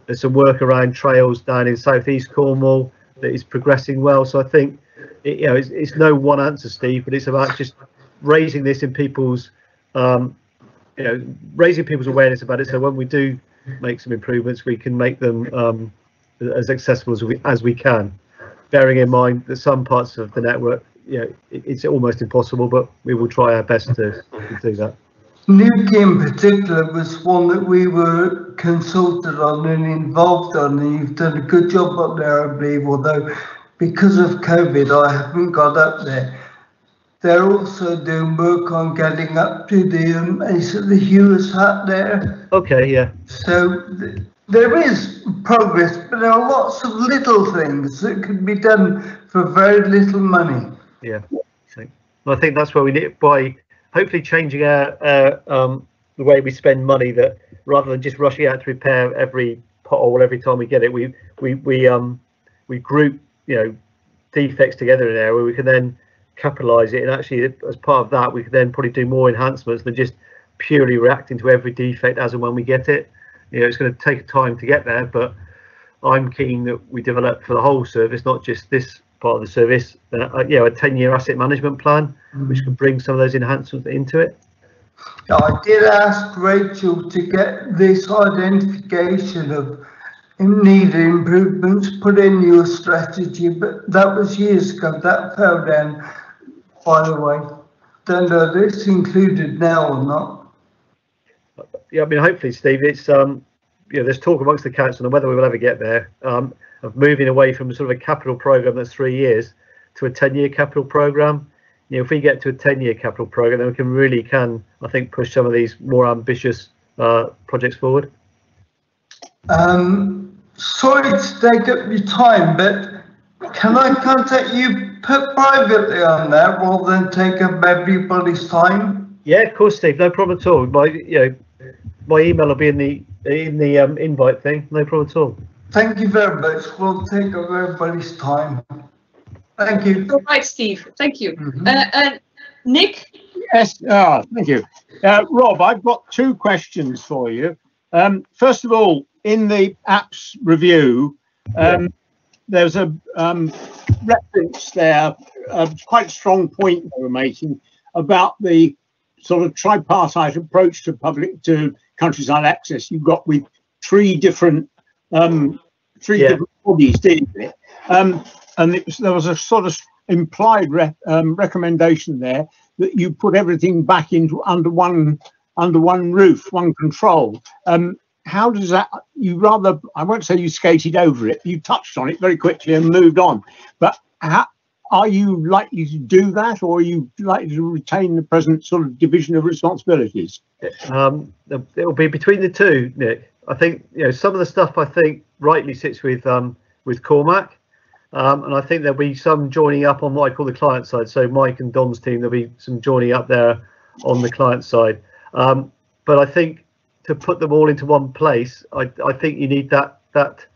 There's some work around trails down in South East Cornwall that is progressing well. So I think it's no one answer, Steve, but it's about just raising this in people's raising people's awareness about it, so when we do make some improvements, we can make them as accessible as we can, bearing in mind that some parts of the network, it's almost impossible, but we will try our best to do that. Newquay in particular was one that we were consulted on and involved on, and you've done a good job up there, I believe, although because of COVID I haven't got up there. They're also doing work on getting up to the Hewers Hut there. Okay, yeah. So there is progress, but there are lots of little things that could be done for very little money. Yeah, I think that's where we need, by hopefully changing our the way we spend money, that rather than just rushing out to repair every pothole every time we get it, we group defects together in there where we can then capitalise it, and actually as part of that we can then probably do more enhancements than just purely reacting to every defect as and when we get it. It's going to take time to get there, but I'm keen that we develop for the whole service, not just this part of the service, a 10-year asset management plan, which can bring some of those enhancements into it. I did ask Rachel to get this identification of needed improvements put in your strategy, but that was years ago. That fell down, by the way. Don't know if it's included now or not. Yeah, I mean, hopefully, Steve, it's there's talk amongst the council on whether we will ever get there, of moving away from sort of a capital programme that's 3 years to a 10-year capital programme. If we get to a 10-year capital programme, then we can, I think, push some of these more ambitious projects forward. Sorry to take up your time, but can I contact you privately on that rather than take up everybody's time? Yeah, of course, Steve. No problem at all. My email will be in the invite thing. No problem at all. Thank you very much. We'll take up everybody's time. Thank you. All right, Steve. Thank you. Nick? Yes, thank you. Rob, I've got 2 questions for you. First of all, in the apps review, there's a reference there, a quite strong point they were making about the sort of tripartite approach to countryside access you've got with 3 different different bodies dealing with it. And there was a sort of implied recommendation there that you put everything back into under one roof, one control. How does that? I won't say you skated over it. You touched on it very quickly and moved on. But are you likely to do that, or are you likely to retain the present sort of division of responsibilities? It will be between the two, Nick. I think some of the stuff I think rightly sits with Cormac. And I think there'll be some joining up on what I call the client side. So Mike and Dom's team, there'll be some joining up there on the client side. But I think to put them all into one place, I think you need that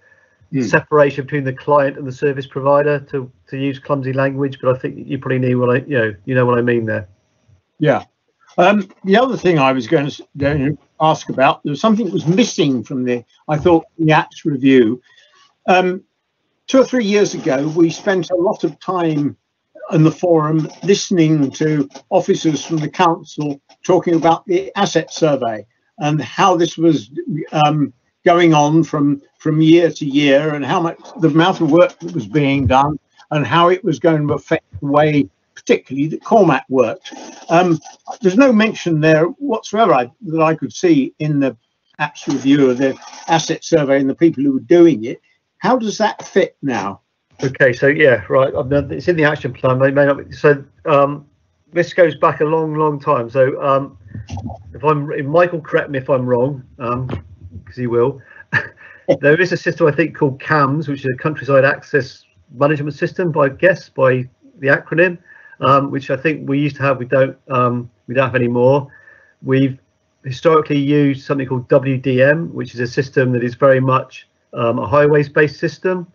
separation between the client and the service provider, to use clumsy language. But I think you probably need what you know what I mean there. Yeah. The other thing I was going to ask about, there was something that was missing from the apps review. 2 or 3 years ago, we spent a lot of time in the forum listening to officers from the council talking about the asset survey and how this was going on from year to year, and how much the amount of work that was being done and how it was going to affect the way particularly that Cormac worked. There's no mention there whatsoever that I could see in the apps review of the asset survey and the people who were doing it. How does that fit now? Okay, so right. It's in the action plan. They may not be. So this goes back a long time. So if Michael, correct me if I'm wrong, because he will. There is a system I think called CAMS, which is a countryside access management system, by the acronym, which I think we used to have. We don't have anymore. We've historically used something called WDM, which is a system that is very much a highways-based system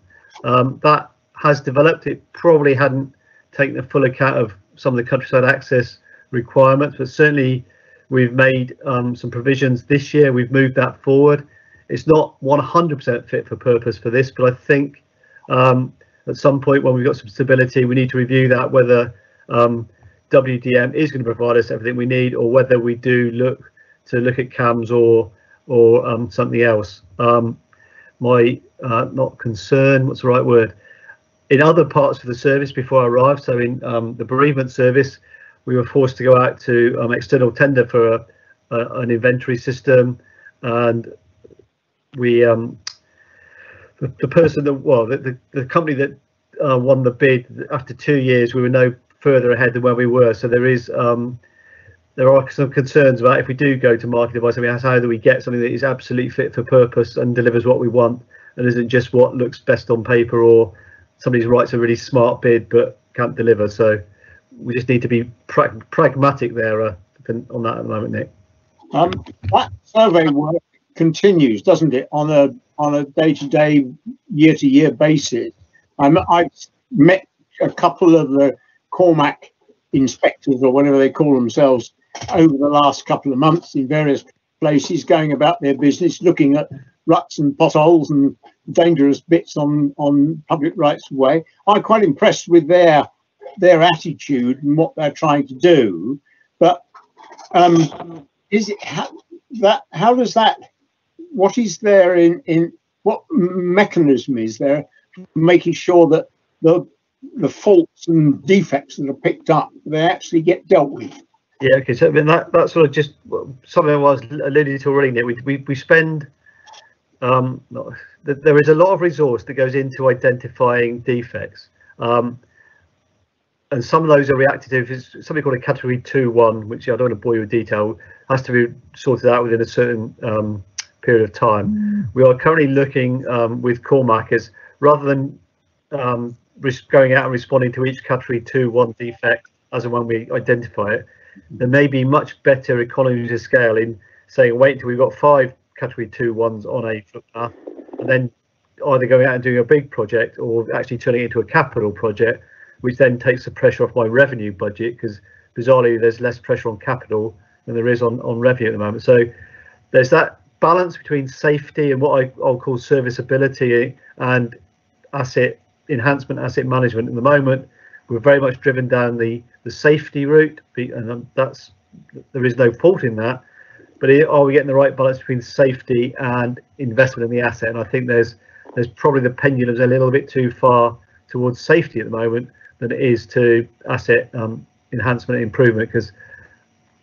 that has developed. It probably hadn't taken a full account of some of the countryside access requirements, but certainly we've made some provisions this year. We've moved that forward. It's not 100% fit for purpose for this, but I think at some point when we've got some stability, we need to review that, whether WDM is going to provide us everything we need, or whether we do look at CAMS or something else. My not concern, what's the right word, in other parts of the service before I arrived, so in the bereavement service, we were forced to go out to external tender for an inventory system, and we the person that the company that won the bid, after 2 years we were no further ahead than where we were. So there are some concerns about, if we do go to market device, how do we get something that is absolutely fit for purpose and delivers what we want, and isn't just what looks best on paper, or somebody writes a really smart bid but can't deliver. So we just need to be pragmatic there on that at the moment, Nick. That survey work continues, doesn't it, on a day-to-day, year-to-year basis? I've met a couple of the Cormac inspectors, or whatever they call themselves, over the last couple of months in various places, going about their business, looking at ruts and potholes and dangerous bits on public rights of way. I'm quite impressed with their attitude and what they're trying to do. But is it how does that? What is there in what mechanism is there making sure that the faults and defects that are picked up, they actually get dealt with? Yeah, okay, so I mean that's sort of just something I was alluding to already. We spend there is a lot of resource that goes into identifying defects, and some of those are reactive. It's something called a category 2-1, which I don't want to bore you with detail, has to be sorted out within a certain period of time. We are currently looking with Cormac as rather than going out and responding to each category 2-1 defect as and when we identify it, there may be much better economies of scale in saying wait until we've got 5 category 2-1s on a footpath, and then either going out and doing a big project or actually turning it into a capital project, which then takes the pressure off my revenue budget, because bizarrely there's less pressure on capital than there is on revenue at the moment. So there's that balance between safety and what I'll call serviceability and asset enhancement, asset management. At the moment, we're very much driven down the safety route, and there is no fault in that. But are we getting the right balance between safety and investment in the asset? And I think there's probably the pendulum's a little bit too far towards safety at the moment than it is to asset enhancement and improvement, because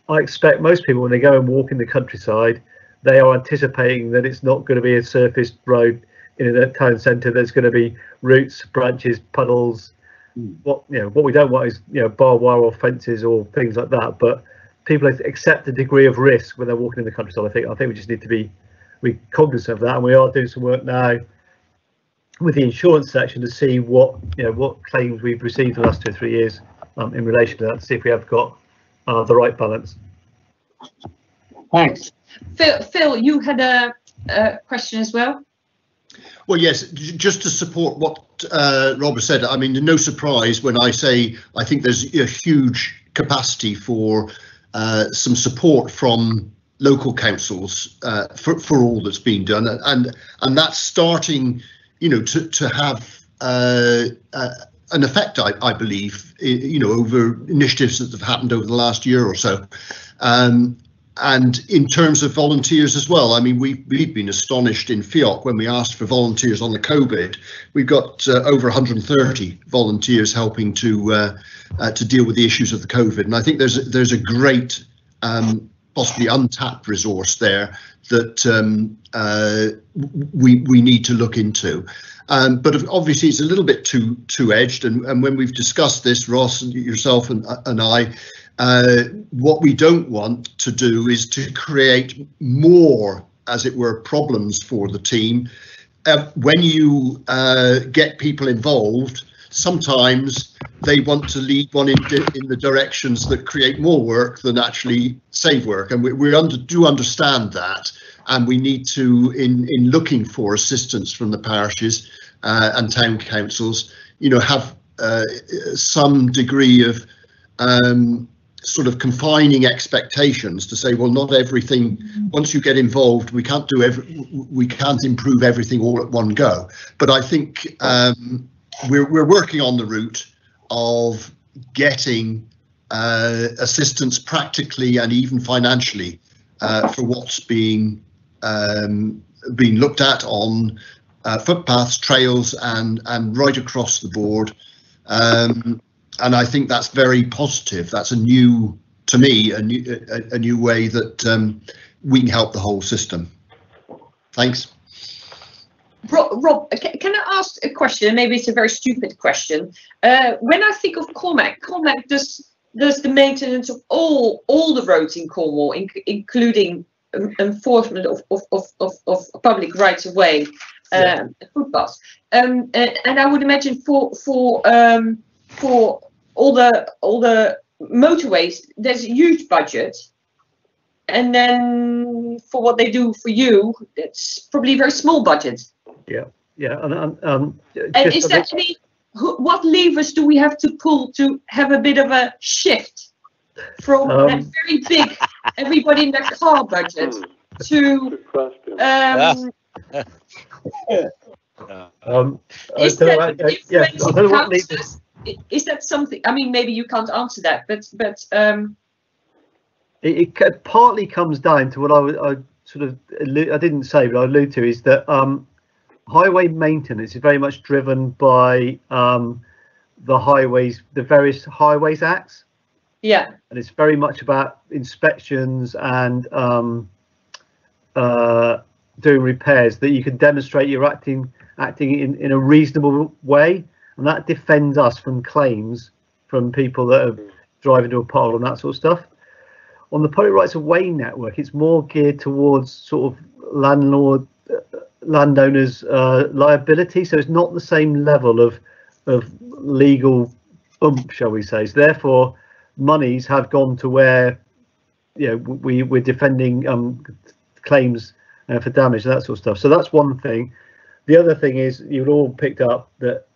I expect most people when they go and walk in the countryside, they are anticipating that it's not going to be a surfaced road in a town centre. There's going to be roots, branches, puddles. What we don't want is barbed wire or fences or things like that. But people accept a degree of risk when they're walking in the countryside. I think we just need to be cognizant of that, and we are doing some work now with the insurance section to see what claims we've received in the last 2 or 3 years in relation to that, to see if we have got the right balance. Thanks. Phil, you had a question as well. Well, yes, just to support what Robert said, I mean, no surprise when I say I think there's a huge capacity for some support from local councils for all that's being done, and that's starting, to have an effect, I believe, over initiatives that have happened over the last year or so. And in terms of volunteers as well, I mean, we've been astonished in FIOC when we asked for volunteers on the COVID. We've got over 130 volunteers helping to deal with the issues of the COVID, and I think there's a great, possibly untapped resource there that we need to look into. But obviously, it's a little bit too edged, and when we've discussed this, Ross and yourself and I. What we don't want to do is to create more, as it were, problems for the team. When you get people involved, sometimes they want to lead one in the directions that create more work than actually save work, and we do understand that, and we need to, in looking for assistance from the parishes and town councils, have some degree of sort of confining expectations to say, well, not everything, once you get involved, we can't improve everything all at one go. But I think we're working on the route of getting assistance practically and even financially for what's being looked at on footpaths, trails, and right across the board. And I think that's very positive. That's a new way that we can help the whole system. Thanks. Rob, can I ask a question? Maybe it's a very stupid question. When I think of Cormac does the maintenance of all the roads in Cornwall, including enforcement of public rights of way, footpaths, and I would imagine for all the motorways, there's a huge budget, and then for what they do for you, it's probably a very small budget. Yeah, and is there any? What levers do we have to pull to have a bit of a shift from that very big everybody in their car budget to Is that influencing councillors? Is that something? I mean, maybe you can't answer that, but it partly comes down to what I sort of I didn't say, but I allude to is that highway maintenance is very much driven by the highways, the various highways acts. Yeah, and it's very much about inspections and doing repairs that you can demonstrate you're acting in a reasonable way, and that defends us from claims from people that are driving to a pothole and that sort of stuff. On the public rights of way network, it's more geared towards sort of landowners liability, so it's not the same level of legal shall we say. So therefore monies have gone to where we're defending claims for damage and that sort of stuff. So that's one thing. The other thing is, you've all picked up that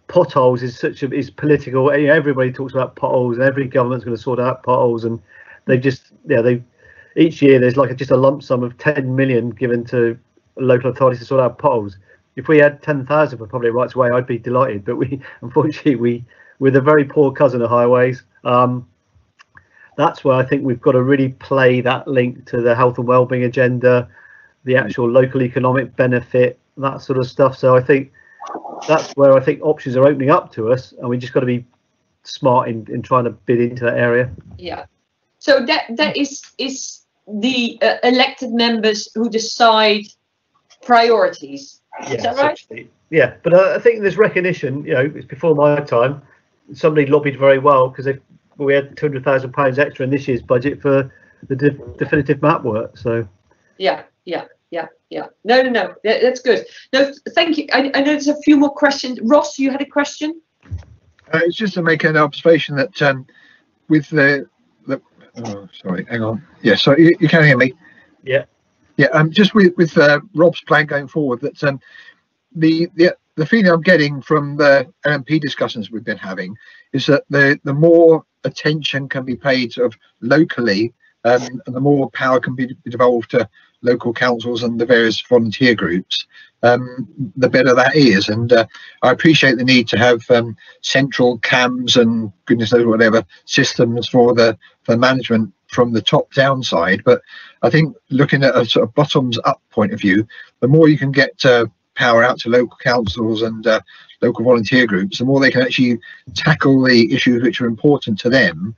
potholes is political. Everybody talks about potholes, and every government's going to sort out potholes, and each year there's like just a lump sum of 10 million given to local authorities to sort out potholes. If we had 10,000 for public rights of way, I'd be delighted, but unfortunately we're the very poor cousin of highways. That's where I think we've got to really play that link to the health and wellbeing agenda, the actual local economic benefit, that sort of stuff. So I think that's where I think options are opening up to us, and we just got to be smart in trying to bid into that area. Yeah. So that is the elected members who decide priorities. Yeah, is that right? Yeah, but I think there's recognition. It's before my time. Somebody lobbied very well because we had £200,000 extra in this year's budget for the definitive map work. So yeah. No, that's good. No, thank you. I know there's a few more questions. Ross, you had a question? It's just to make an observation that with the oh, sorry, hang on. Yeah, so you can hear me. Yeah. Just with Rob's plan going forward, that the feeling I'm getting from the LMP discussions we've been having is that the more attention can be paid sort of locally, and the more power can be devolved to local councils and the various volunteer groups, the better that is. And I appreciate the need to have central CAMs and goodness knows whatever systems for the management from the top down side, but I think looking at a sort of bottoms up point of view, the more you can get power out to local councils and local volunteer groups, the more they can actually tackle the issues which are important to them,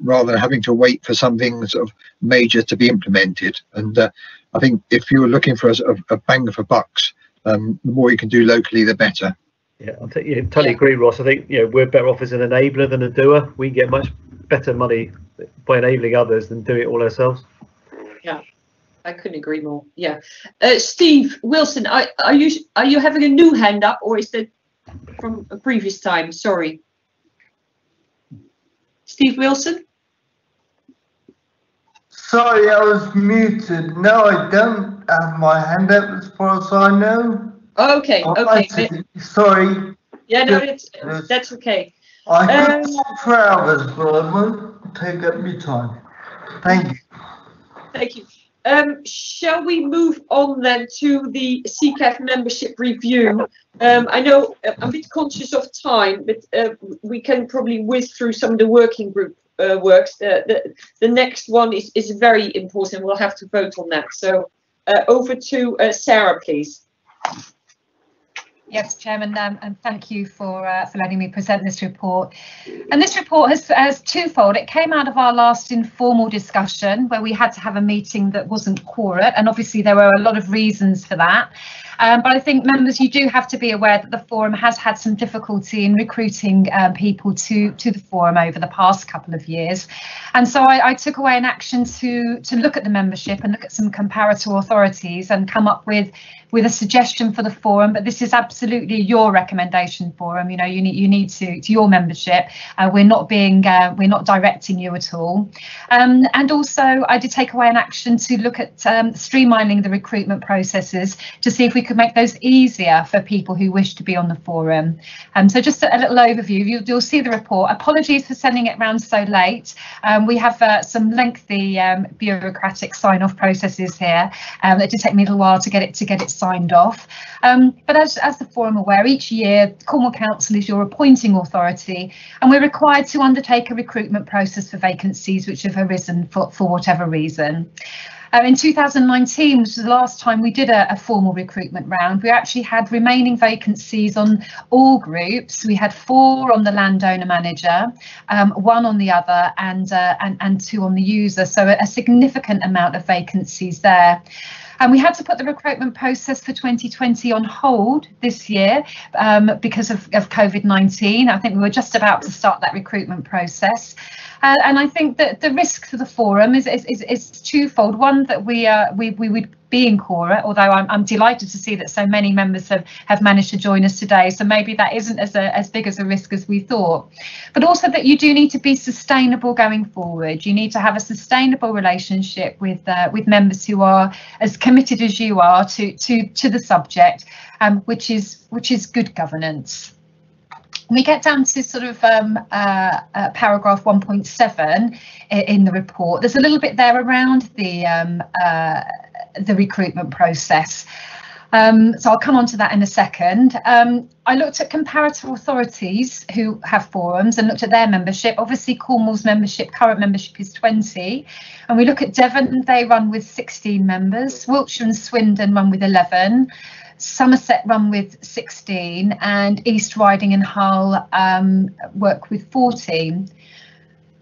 rather than having to wait for something sort of major to be implemented. And I think if you were looking for a bang for bucks, the more you can do locally, the better. Yeah, I totally agree, Ross. I think we're better off as an enabler than a doer. We get much better money by enabling others than doing it all ourselves. Yeah, I couldn't agree more. Yeah, Steve Wilson, are you having a new hand up, or is that from a previous time? Sorry, Steve Wilson. Sorry, I was muted. No, I don't have my hand up as far as I know. Okay. Sorry. Yeah, no, that's okay. I could talk for hours, but I won't take up your time. Thank you. Thank you. Shall we move on then to the CCAF membership review? I know I'm a bit conscious of time, but we can probably whiz through some of the working group works. The next one is very important. We'll have to vote on that. So over to Sarah, please. Yes, Chairman, and thank you for letting me present this report. And this report has twofold. It came out of our last informal discussion where we had to have a meeting that wasn't quorate, and obviously there were a lot of reasons for that. But I think members, you do have to be aware that the forum has had some difficulty in recruiting people to the forum over the past couple of years. And so I took away an action to look at the membership and look at some comparator authorities and come up with a suggestion for the forum. But this is absolutely your recommendation, forum. You need to your membership. We're not directing you at all. And also I did take away an action to look at streamlining the recruitment processes to see if we could could make those easier for people who wish to be on the forum. So just a little overview. You'll see the report. Apologies for sending it around so late. We have some lengthy bureaucratic sign-off processes here. It did take me a little while to get it signed off. But as the forum are aware, each year Cornwall Council is your appointing authority, and we're required to undertake a recruitment process for vacancies which have arisen for whatever reason. In 2019, which was the last time we did a formal recruitment round, we actually had remaining vacancies on all groups. We had 4 on the landowner manager, 1 on the other, and 2 on the user. So a significant amount of vacancies there. And we had to put the recruitment process for 2020 on hold this year because of COVID-19. I think we were just about to start that recruitment process. And I think that the risk for the forum is twofold. One, that we would be in Cora, although I'm delighted to see that so many members have managed to join us today. So maybe that isn't as big as a risk as we thought. But also that you do need to be sustainable going forward. You need to have a sustainable relationship with members who are as committed as you are to the subject, which is good governance. We get down to sort of paragraph 1.7 in the report. There's a little bit there around the recruitment process. So I'll come on to that in a second. I looked at comparator authorities who have forums and looked at their membership. Obviously Cornwall's current membership is 20, and we look at Devon, they run with 16 members, Wiltshire and Swindon run with 11, Somerset run with 16, and East Riding and Hull work with 14.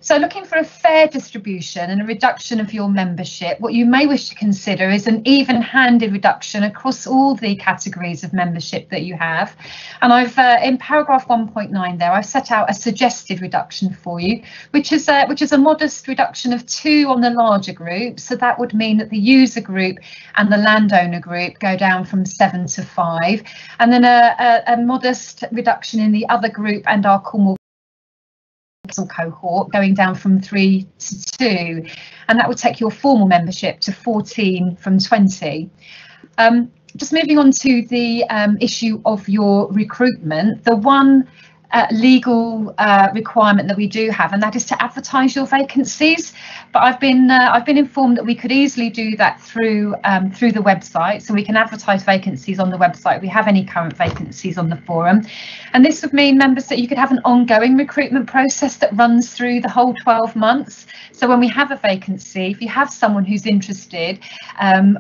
So looking for a fair distribution and a reduction of your membership, what you may wish to consider is an even-handed reduction across all the categories of membership that you have. And I've in paragraph 1.9 there, I've set out a suggested reduction for you, which is a modest reduction of 2 on the larger group. So that would mean that the user group and the landowner group go down from 7 to 5, and then a modest reduction in the other group and our Cornwall cohort going down from 3 to 2, and that would take your formal membership to 14 from 20. Just moving on to the issue of your recruitment, the one legal requirement that we do have, and that is to advertise your vacancies. But I've been informed that we could easily do that through the website, so we can advertise vacancies on the website if we have any current vacancies on the forum. And this would mean, members, that you could have an ongoing recruitment process that runs through the whole 12 months. So when we have a vacancy, if you have someone who's interested,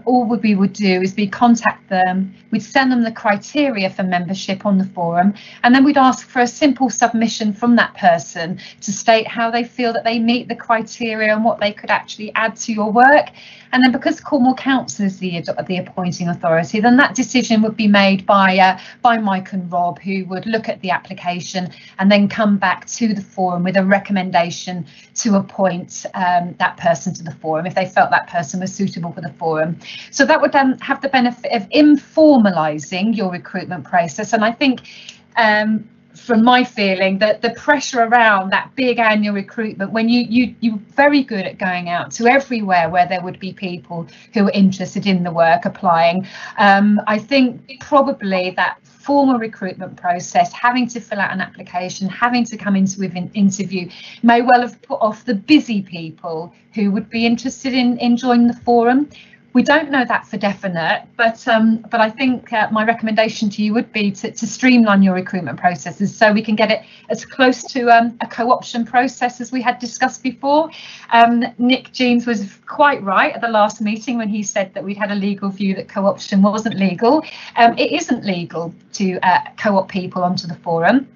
all we would do is contact them, we'd send them the criteria for membership on the forum, and then we'd ask for a simple submission from that person to state how they feel that they meet the criteria and what they could actually add to your work. And then because Cornwall Council is the appointing authority, then that decision would be made by Mike and Rob, who would look at the application and then come back to the forum with a recommendation to appoint that person to the forum if they felt that person was suitable for the forum. So that would have the benefit of informalising your recruitment process. And I think from my feeling that the pressure around that big annual recruitment, when you're very good at going out to everywhere where there would be people who are interested in the work applying, I think probably that formal recruitment process, having to fill out an application, having to come into an interview, may well have put off the busy people who would be interested in joining the forum. We don't know that for definite, but I think my recommendation to you would be to streamline your recruitment processes so we can get it as close to a co-option process as we had discussed before. Nick Jeans was quite right at the last meeting when he said that we'd had a legal view that co-option wasn't legal. It isn't legal to co-opt people onto the forum.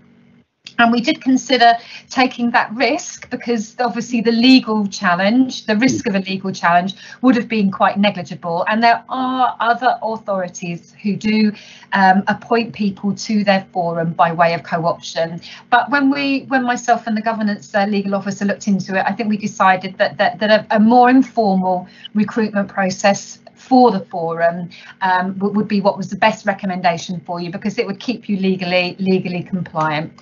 And we did consider taking that risk because obviously the legal challenge, the risk of a legal challenge would have been quite negligible. And there are other authorities who do appoint people to their forum by way of co-option. But when myself and the governance legal officer looked into it, I think we decided that a more informal recruitment process for the forum would be what was the best recommendation for you, because it would keep you legally compliant.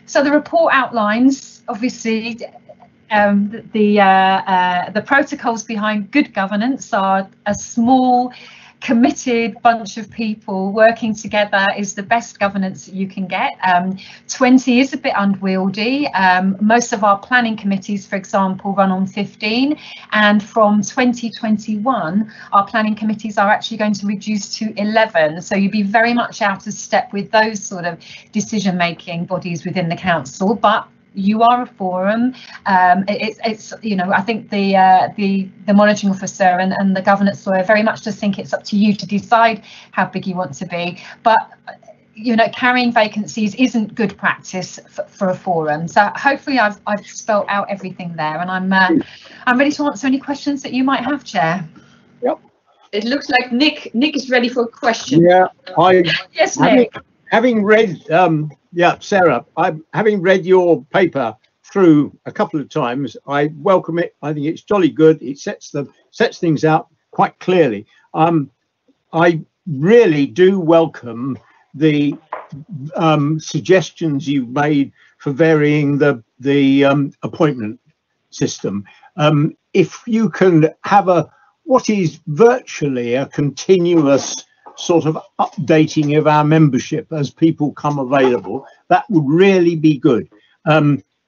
So the report outlines, obviously, the protocols behind good governance are a small committed bunch of people working together is the best governance that you can get. 20 is a bit unwieldy. Most of our planning committees, for example, run on 15, and from 2021 our planning committees are actually going to reduce to 11, so you'd be very much out of step with those sort of decision making bodies within the council. But you are a forum. It's you know, I think the monitoring officer and the governance lawyer very much just think it's up to you to decide how big you want to be. But you know, carrying vacancies isn't good practice for a forum. So hopefully I've spelt out everything there, and I'm ready to answer any questions that you might have, Chair. Yep. It looks like Nick is ready for a question. Yeah, yes, Nick. Having read, yeah, Sarah, having read your paper through a couple of times, I welcome it. I think it's jolly good. It sets things out quite clearly. I really do welcome the suggestions you've made for varying the appointment system. If you can have what is virtually a continuous sort of updating of our membership as people come available, that would really be good.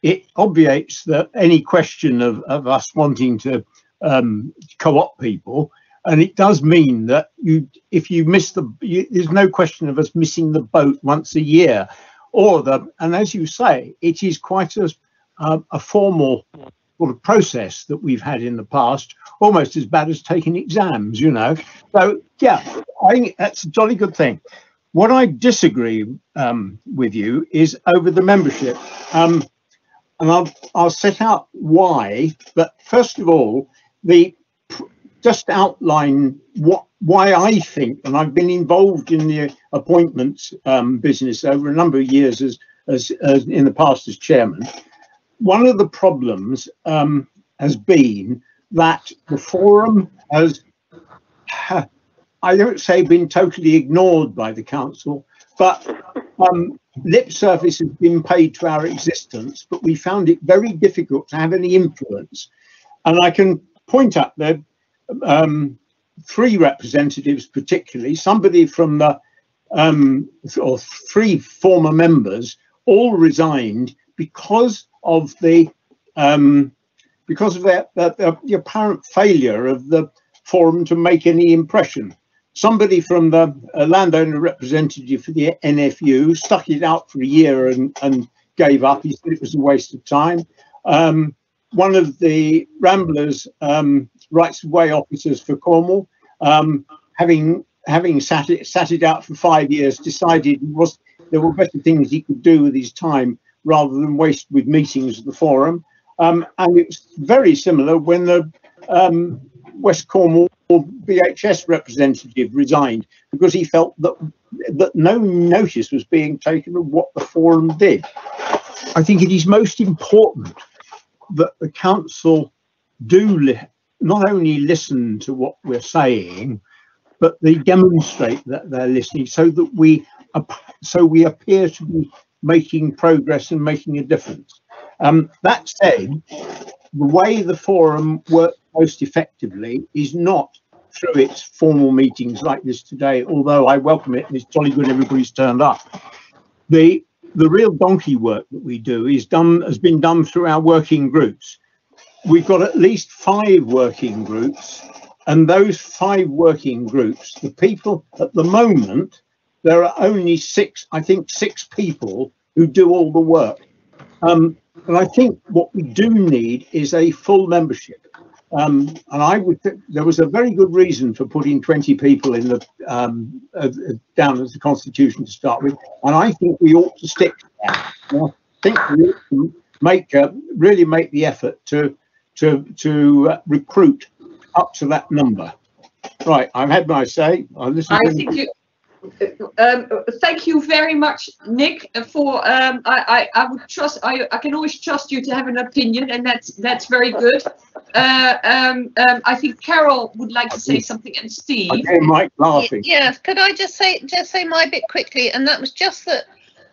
It obviates that any question of us wanting to co-opt people, and it does mean that if you miss there's no question of us missing the boat once a year, and as you say, it is quite a formal sort of process that we've had in the past, almost as bad as taking exams, you know. So yeah, I think that's a jolly good thing. What I disagree with you is over the membership, and I'll set out why. But first of all, just outline why I think, and I've been involved in the appointments business over a number of years as in the past as chairman. One of the problems has been that the forum has, I don't say been totally ignored by the council, but lip service has been paid to our existence, but we found it very difficult to have any influence. And I can point out there 3 representatives particularly, somebody from the, or 3 former members, all resigned because of the apparent failure of the forum to make any impression. Somebody from the landowner representative for the NFU stuck it out for a year and gave up. He said it was a waste of time. One of the Ramblers rights of way officers for Cornwall, having sat it out for 5 years, decided there were better things he could do with his time rather than waste with meetings at the forum. And it's very similar when the West Cornwall BHS representative resigned because he felt that no notice was being taken of what the forum did. I think it is most important that the council do not only listen to what we're saying, but they demonstrate that they're listening, so that we appear to be making progress and making a difference. That said, the way the forum works most effectively is not through its formal meetings like this today, although I welcome it and it's jolly good everybody's turned up. The real donkey work that we do has been done through our working groups. We've got at least 5 working groups, and those 5 working groups, the people at the moment, there are only 6 people who do all the work. And I think what we do need is a full membership. And I would think there was a very good reason for putting 20 people in the down as the constitution to start with, and I think we ought to stick to that. I think we ought to really make the effort to recruit up to that number. Right, I've had my say. Thank you very much, Nick. For I would trust. I can always trust you to have an opinion, and that's very good. I think Carol would like to say something, and Steve. Okay, Mike laughing. Yes, could I just say my bit quickly, and that was just that.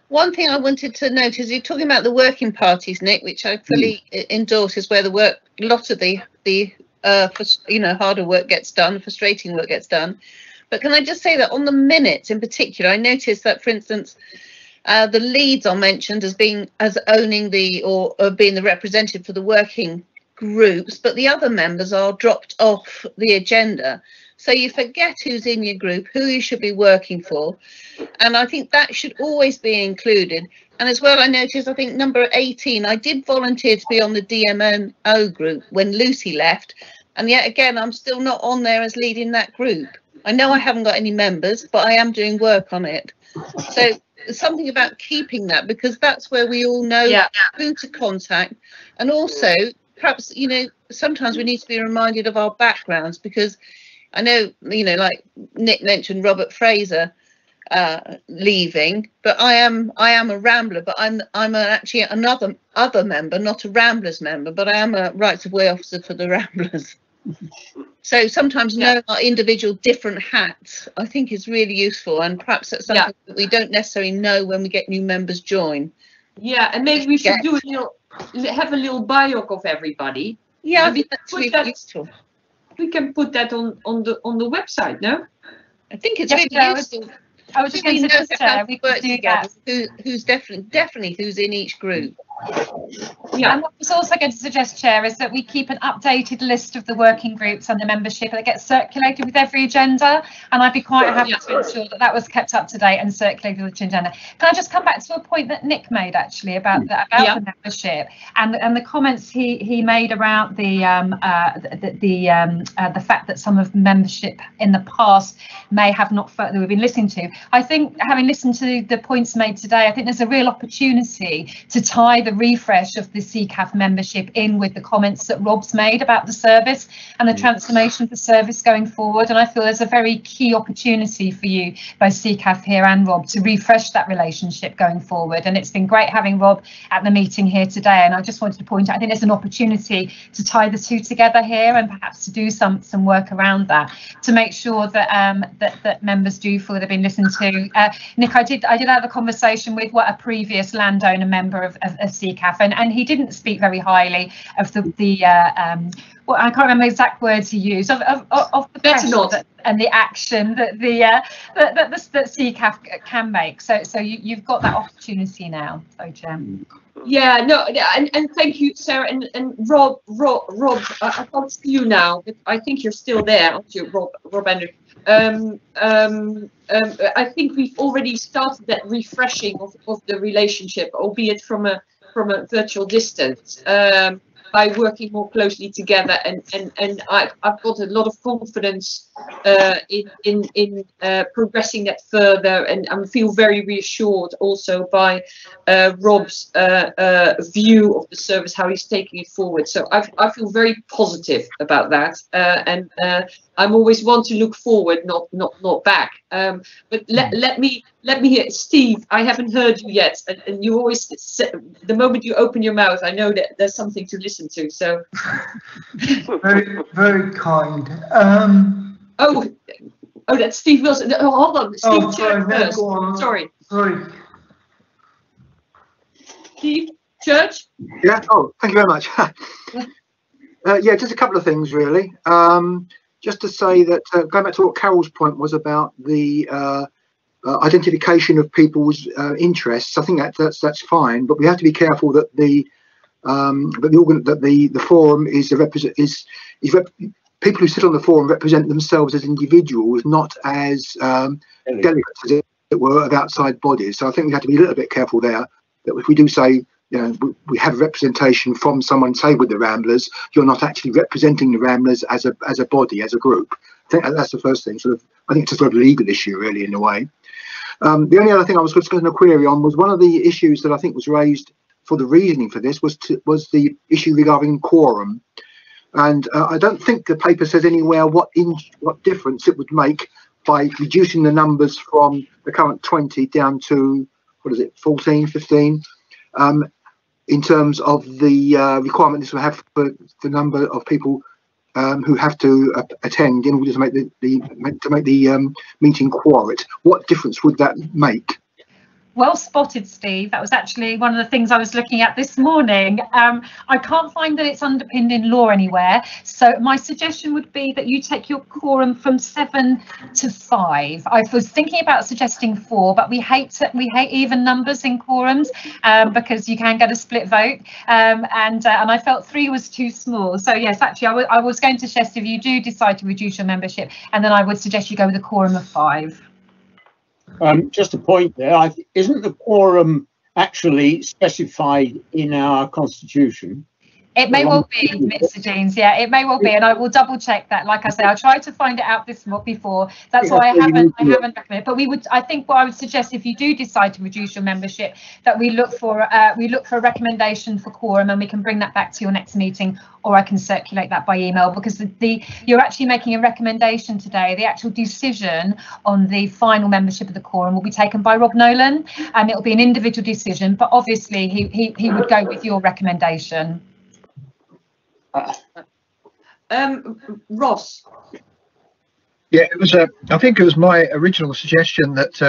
One thing I wanted to note is you're talking about the working parties, Nick, which I fully endorse, is where a lot of the harder work gets done, frustrating work gets done. But can I just say that on the minutes in particular, I noticed that, for instance, the leads are mentioned as being owning or being the representative for the working groups, but the other members are dropped off the agenda. So you forget who's in your group, who you should be working for. And I think that should always be included. And as well, I noticed, I think number 18, I did volunteer to be on the DMO group when Lucy left. And yet again, I'm still not on there as leading that group. I know I haven't got any members, but I am doing work on it. So there's something about keeping that, because that's where we all know who to contact. And also, perhaps, you know, sometimes we need to be reminded of our backgrounds, because I know, you know, like Nick mentioned Robert Fraser leaving, but I am a Rambler, but I'm actually another member, not a Ramblers member, but I am a Rights of Way officer for the Ramblers. So sometimes knowing our individual different hats, I think, is really useful, and perhaps that's something that we don't necessarily know when we get new members join. Yeah, and maybe we should do have a little bio of everybody. Yeah, I think that's really useful. We can put that on the website, no? I think it's really useful. I was just going to say, we could do that. Who's definitely who's in each group. Yeah. And what I was also going to suggest, Chair, is that we keep an updated list of the working groups and the membership that gets circulated with every agenda. And I'd be quite happy to ensure that that was kept up to date and circulated with the agenda. Can I just come back to a point that Nick made, actually, about the membership and the comments he made about the fact that some of membership in the past may have not that we've been listening to. I think, having listened to the points made today, I think there's a real opportunity to tie the refresh of the CCAF membership in with the comments that Rob's made about the service and the transformation of the service going forward. And I feel there's a very key opportunity for you, both CCAF here and Rob, to refresh that relationship going forward. And it's been great having Rob at the meeting here today. And I just wanted to point out, I think there's an opportunity to tie the two together here and perhaps to do some work around that to make sure that that members do feel they've been listened to. Nick, I did have a conversation with a previous landowner member of CCAF, and he didn't speak very highly of well, I can't remember the exact words he used of the pressure and the action that that CCAF can make. So you've got that opportunity now. So Jem. Yeah, no, and thank you, Sarah, and Rob, I can't see you now, but I think you're still there, aren't you, Rob Andrew? I think we've already started that refreshing of the relationship, albeit from a virtual distance, by working more closely together, and I've got a lot of confidence in progressing that further, and I feel very reassured also by Rob's view of the service, how he's taking it forward. So I feel very positive about that, and I'm always one to look forward, not back. But let me hear, Steve. I haven't heard you yet, and you always say, the moment you open your mouth, I know that there's something to listen to. So very, very kind. Oh, that's Steve Wilson. Oh, hold on, Steve. Church first. Sorry. Steve Church. Yeah. Oh, thank you very much. Yeah, just a couple of things really. Just to say that going back to what Carol's point was about the identification of people's interests, I think that's fine, but we have to be careful that the forum is people who sit on the forum represent themselves as individuals, not as delegates, as it were, of outside bodies. So I think we have to be a little bit careful there. That if we do say, you know, we have representation from someone, say with the Ramblers, you're not actually representing the Ramblers as a body, as a group. I think that's the first thing. I think it's a sort of legal issue, really, in a way. The only other thing I was just going to query on was one of the issues that I think was raised for the reasoning for this was the issue regarding quorum. And I don't think the paper says anywhere what difference it would make by reducing the numbers from the current 20 down to, 14, 15, in terms of the requirement this will have for the number of people who have to attend in order to make the meeting quorate. What difference would that make? Well spotted, Steve. That was actually one of the things I was looking at this morning. I can't find that it's underpinned in law anywhere. So my suggestion would be that you take your quorum from 7 to 5. I was thinking about suggesting 4, but we hate even numbers in quorums because you can get a split vote. And I felt 3 was too small. So yes, actually, I was going to suggest if you do decide to reduce your membership, and then I would suggest you go with a quorum of 5. Just a point there. Isn't the quorum actually specified in our constitution? It may well be, Mr. Jeans. Yeah, it may well be, and I will double check that. Like I say, I tried to find it out before. That's why I haven't recommended. But I think what I would suggest, if you do decide to reduce your membership, that we look for a recommendation for quorum, and we can bring that back to your next meeting, or I can circulate that by email, because you're actually making a recommendation today. The actual decision on the final membership of the quorum will be taken by Rob Nolan, and it will be an individual decision. But obviously, he would go with your recommendation. Ross. Yeah, it was. I think it was my original suggestion that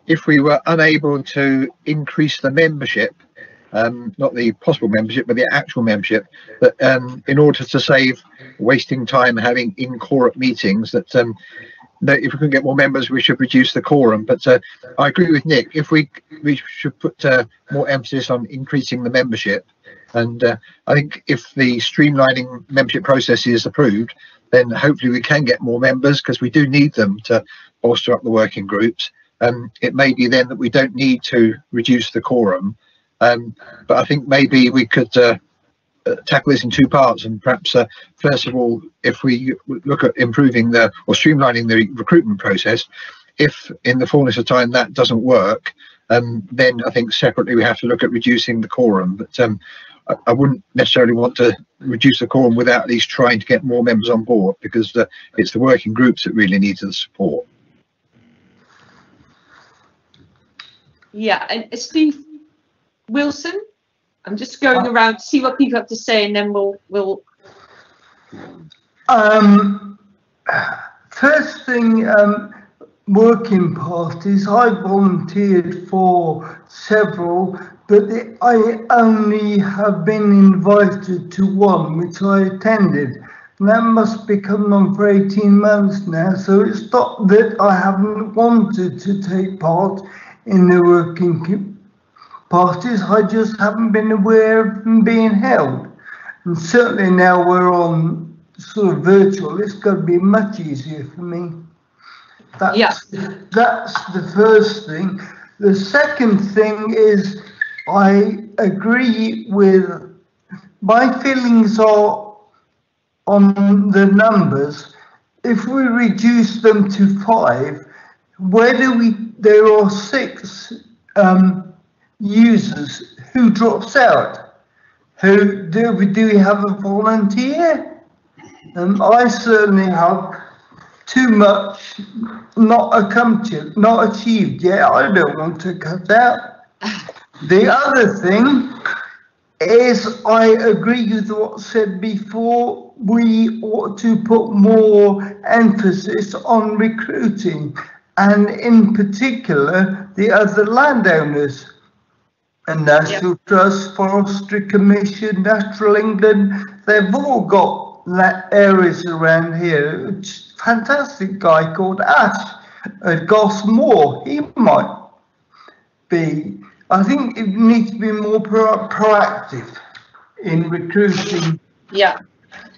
if we were unable to increase the membership, not the possible membership, but the actual membership, that in order to save wasting time having in-quorum meetings, that if we can get more members, we should reduce the quorum. But I agree with Nick. If we should put more emphasis on increasing the membership. And I think if the streamlining membership process is approved, then hopefully we can get more members, because we do need them to bolster up the working groups. It may be then that we don't need to reduce the quorum, but I think maybe we could tackle this in 2 parts. And perhaps first of all, if we look at improving or streamlining the recruitment process, if in the fullness of time that doesn't work, then I think separately we have to look at reducing the quorum. But I wouldn't necessarily want to reduce the quorum without at least trying to get more members on board, because it's the working groups that really need the support. Yeah, and Steve Wilson, I'm just going around to see what people have to say, and then we'll. First thing, working parties. I volunteered for several, but I only have been invited to one, which I attended. And that must be coming on for 18 months now. So it's not that I haven't wanted to take part in the working parties. I just haven't been aware of them being held. And certainly now we're on sort of virtual, it's going to be much easier for me. That's the first thing. The second thing is, I agree with, my feelings are on the numbers. If we reduce them to 5, there are 6 users. Who drops out? Do we have a volunteer? I certainly have too much not achieved yet. I don't want to cut out. The other thing is, I agree with what's said before. We ought to put more emphasis on recruiting, and in particular the other landowners. And National Trust, Forestry Commission, Natural England, they've all got areas around here. It's a fantastic guy called Ash at Goss Moor. He might be. I think it needs to be more proactive in recruiting. Yeah,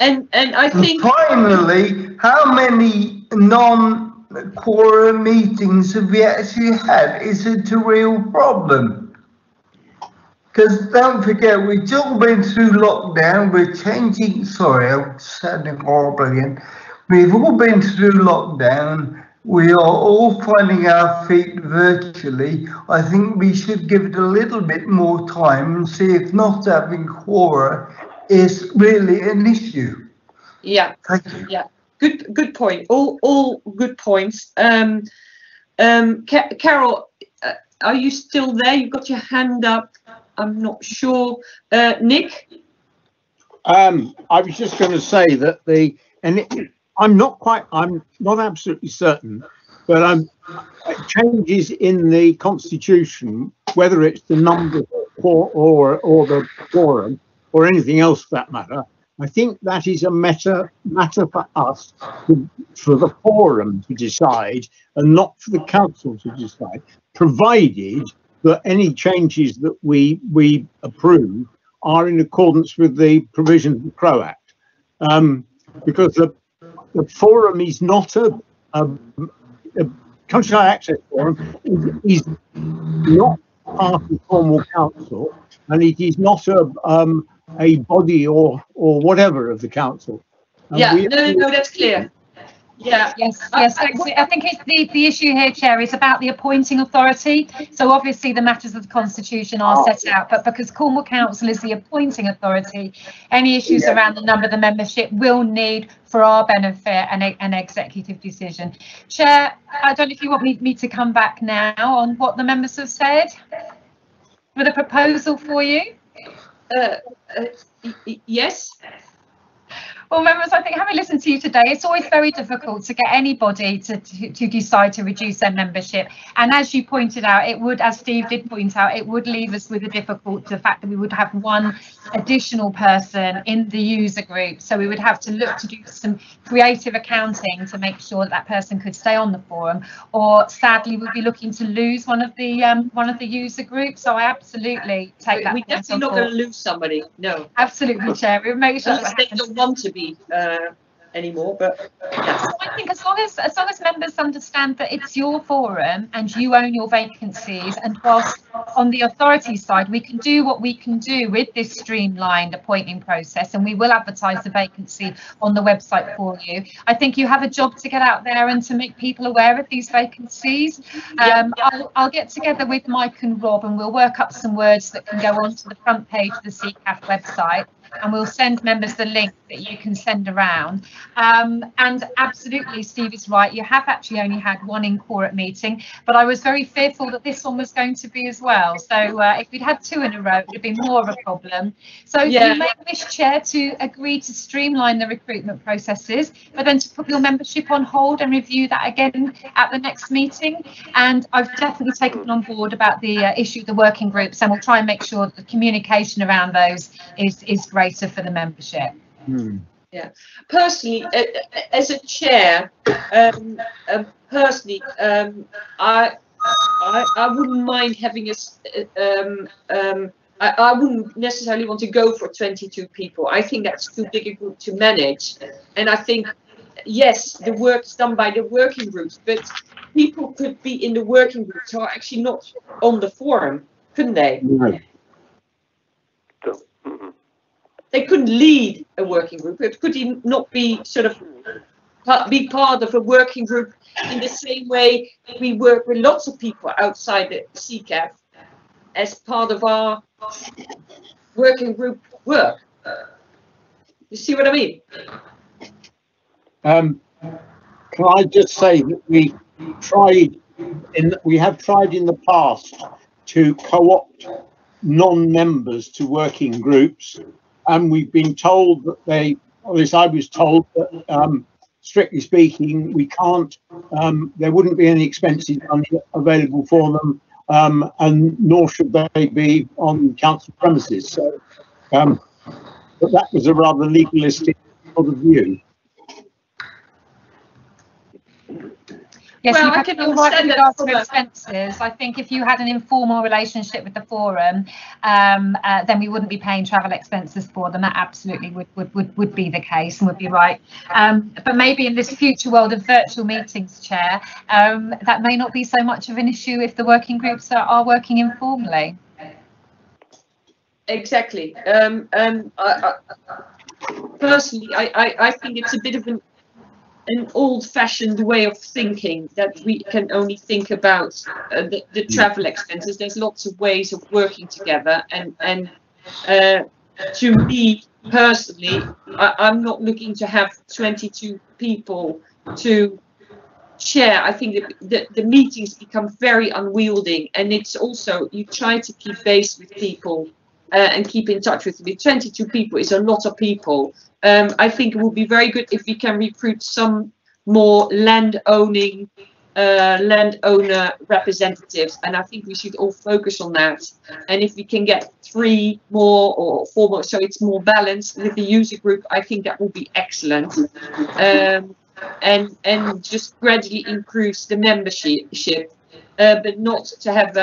and I think finally, how many non-quorum meetings have we actually had? Is it a real problem? Because don't forget, we've all been through lockdown. We're changing. Sorry, I'm sounding horrible again. We've all been through lockdown. We are all finding our feet virtually. I think we should give it a little bit more time and see if not having quorum is really an issue. Yeah. Thank you. Yeah. Good point. All good points. Carol, are you still there? You've got your hand up. I'm not sure. Nick? I was just going to say that I'm not absolutely certain But changes in the constitution, whether it's the number or the quorum or anything else for that matter, I think that is a matter for us, for the forum to decide, and not for the council to decide, provided that any changes that we approve are in accordance with the provisions of the Crow Act. Because the forum is not a Countryside Access Forum is not part of the Cornwall Council, and it is not a body or whatever of the council. Yeah, no, that's clear. Yeah. Yes. I think the issue here, Chair, is about the appointing authority. So obviously the matters of the Constitution are set out, but because Cornwall Council is the appointing authority, any issues around the number of the membership will need, for our benefit, an executive decision. Chair, I don't know if you want me to come back now on what the members have said with a proposal for you. Yes. Well, members, I think having listened to you today, it's always very difficult to get anybody to decide to reduce their membership. And as you pointed out, it would, as Steve did point out, it would leave us with the fact that we would have one additional person in the user group. So we would have to look to do some creative accounting to make sure that person could stay on the forum, or sadly we'll be looking to lose one of the user groups. So I absolutely take that. We're definitely not going to lose somebody. No. Absolutely, Chair. We'll make sure they don't want to be anymore, but yes. I think as long as members understand that it's your forum and you own your vacancies, and whilst on the authority side we can do what we can do with this streamlined appointing process, and we will advertise the vacancy on the website for you, I think you have a job to get out there and to make people aware of these vacancies. I'll get together with Mike and Rob and we'll work up some words that can go onto the front page of the CCAF website, and we'll send members the link that you can send around. And absolutely, Steve is right. You have actually only had one in-quorum meeting, but I was very fearful that this one was going to be as well. So if we'd had two in a row, it would have been more of a problem. So you may wish, Chair, to agree to streamline the recruitment processes, but then to put your membership on hold and review that again at the next meeting. And I've definitely taken on board about the issue of the working groups, and we'll try and make sure that the communication around those is greater for the membership. Yeah, personally, as a chair, personally, I wouldn't mind having I wouldn't necessarily want to go for 22 people. I think that's too big a group to manage, and I think yes, the work's done by the working groups, but people could be in the working groups who are actually not on the forum, couldn't they? No. They couldn't lead a working group. It could not be sort of be part of a working group in the same way we work with lots of people outside the CCAF as part of our working group work. You see what I mean? Can I just say that we have tried in the past to co-opt non-members to working groups, and we've been told that at least I was told that strictly speaking, we can't, there wouldn't be any expenses available for them, and nor should they be on council premises. So, but that was a rather legalistic sort of view. Yes, well, you I can right with understand regards that to expenses. I think if you had an informal relationship with the forum, then we wouldn't be paying travel expenses for them. That absolutely would be the case and would be right. But maybe in this future world of virtual meetings, Chair, that may not be so much of an issue if the working groups are working informally. Exactly. Personally, I think it's a bit of an old-fashioned way of thinking that we can only think about the travel expenses. There's lots of ways of working together, and to me personally, I'm not looking to have 22 people to share. I think that the meetings become very unwieldy, and it's also, you try to keep base with people and keep in touch with them. 22 people is a lot of people. I think it would be very good if we can recruit some more land-owning landowner representatives, and I think we should all focus on that. And if we can get 3 more or 4 more, so it's more balanced with the user group, I think that would be excellent. And just gradually increase the membership, but not to have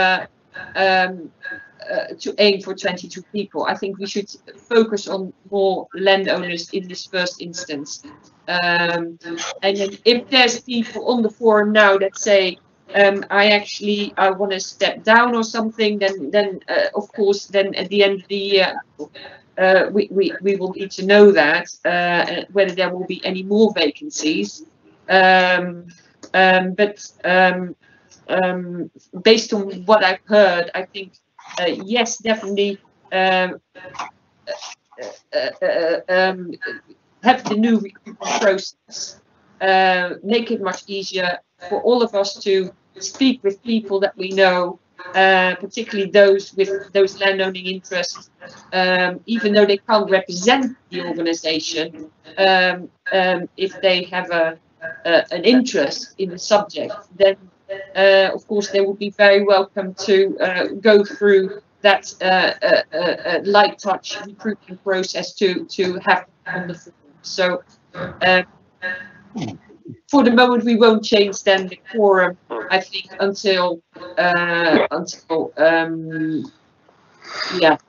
to aim for 22 people. I think we should focus on more landowners in this first instance. And then if there's people on the forum now that say, I want to step down or something, then of course, then at the end of the year, we will need to know that, whether there will be any more vacancies. Based on what I've heard, I think, yes, definitely have the new recruitment process, make it much easier for all of us to speak with people that we know, particularly those with those landowning interests, even though they can't represent the organisation, if they have an interest in the subject, then of course they would be very welcome to go through that light touch recruitment process to have on the forum. So for the moment we won't change then the quorum, I think, until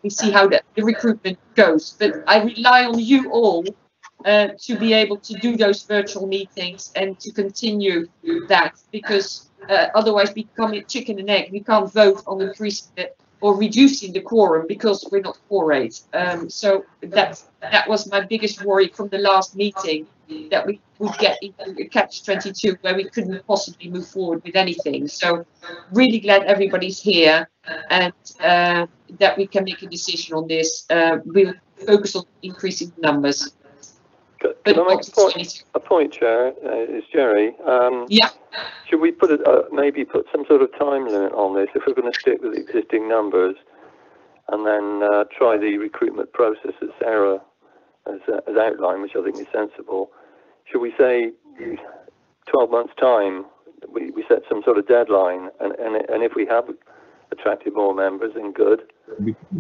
we see how the recruitment goes. But I rely on you all to be able to do those virtual meetings and to continue that, because otherwise we become a chicken and egg. We can't vote on increasing it or reducing the quorum because we're not quorate. So that was my biggest worry from the last meeting, that we would get into a catch-22 where we couldn't possibly move forward with anything. So really glad everybody's here and that we can make a decision on this. We'll focus on increasing the numbers. Can I make a point, Chair? It's Jerry. Yeah. Should we put maybe put some sort of time limit on this if we're going to stick with existing numbers, and then try the recruitment process that Sarah has outlined, which I think is sensible? Should we say 12 months' time? We set some sort of deadline, and if we have attracted more members, then good.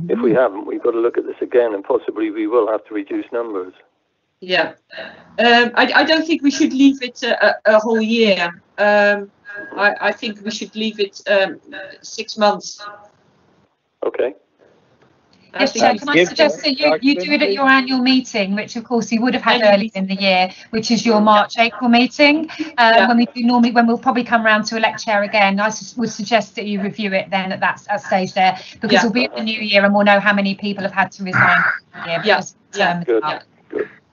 If we haven't, we've got to look at this again, and possibly we will have to reduce numbers. Yeah, I don't think we should leave it a whole year. I think we should leave it 6 months. Okay. Yes, Chair, can I suggest that you do it at your annual meeting, which of course you would have had earlier in the year, which is your March-April meeting, when we do normally, when we'll probably come round to elect chair again. I would suggest that you review it then at that stage there, because we'll be in the new year and we'll know how many people have had to resign.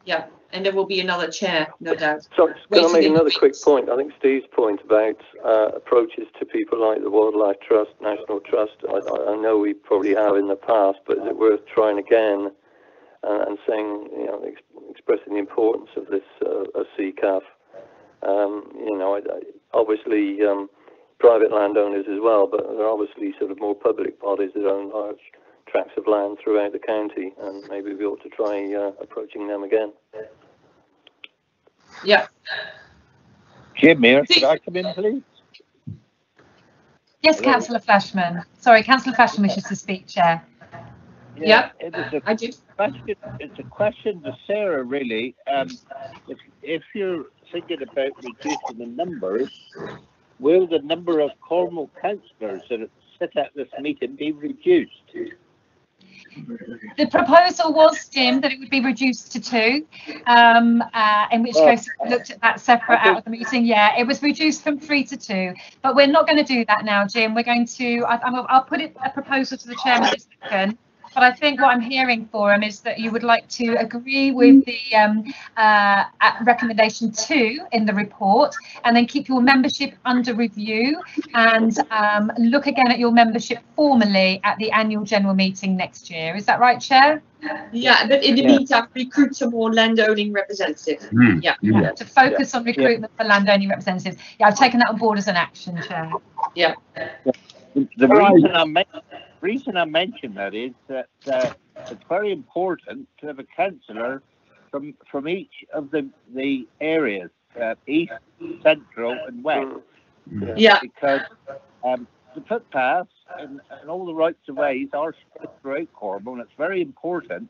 Yeah, and there will be another chair, no doubt. So can I make another quick point? I think Steve's point about approaches to people like the Wildlife Trust, National Trust, I know we probably have in the past, but is it worth trying again and saying, expressing the importance of this CCAF? Obviously private landowners as well, but there are obviously sort of more public bodies that own large tracts of land throughout the county, and maybe we ought to try approaching them again. Yeah. Jim, Mayor, could I come in, please? Yes, Councillor Flashman. Sorry, Councillor Flashman wishes to speak, Chair. Yeah, I do. It's a question to Sarah, really. If you're thinking about reducing the numbers, will the number of Cornwall councillors that sit at this meeting be reduced? The proposal was, Jim, that it would be reduced to 2, in which case we looked at that separate out of the meeting. Yeah, it was reduced from 3 to 2, but we're not going to do that now, Jim. We're going to, I'll put a proposal to the chairman this second. But I think what I'm hearing for him is that you would like to agree with the recommendation 2 in the report, and then keep your membership under review and look again at your membership formally at the annual general meeting next year. Is that right, Chair? Yeah, but in the meantime, recruit some more landowning representatives. To focus on recruitment for landowning representatives. Yeah, I've taken that on board as an action, Chair. Yeah. The reason I mention that is that it's very important to have a councillor from each of the areas, east, central and west, Yeah. Because the footpaths and all the rights of ways are spread throughout Cornwall, and it's very important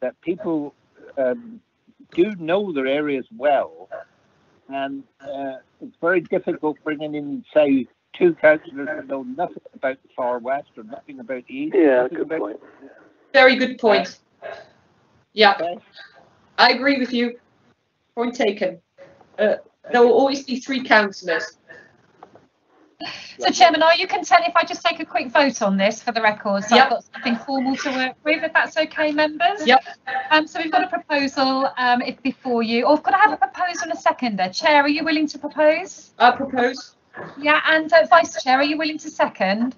that people do know their areas well. And it's very difficult bringing in, say, 2 councillors who know nothing about the Far West or nothing about the East. Yeah, good point. Very good point. Yeah, I agree with you. Point taken. There will always be 3 councillors. So, Chairman, are you content if I just take a quick vote on this for the record? So I've got something formal to work with, if that's okay, members? Yep. So we've got a proposal if before you. Or could I have a proposal and a seconder? Chair, are you willing to propose? I propose. Yeah, and Vice Chair, are you willing to second?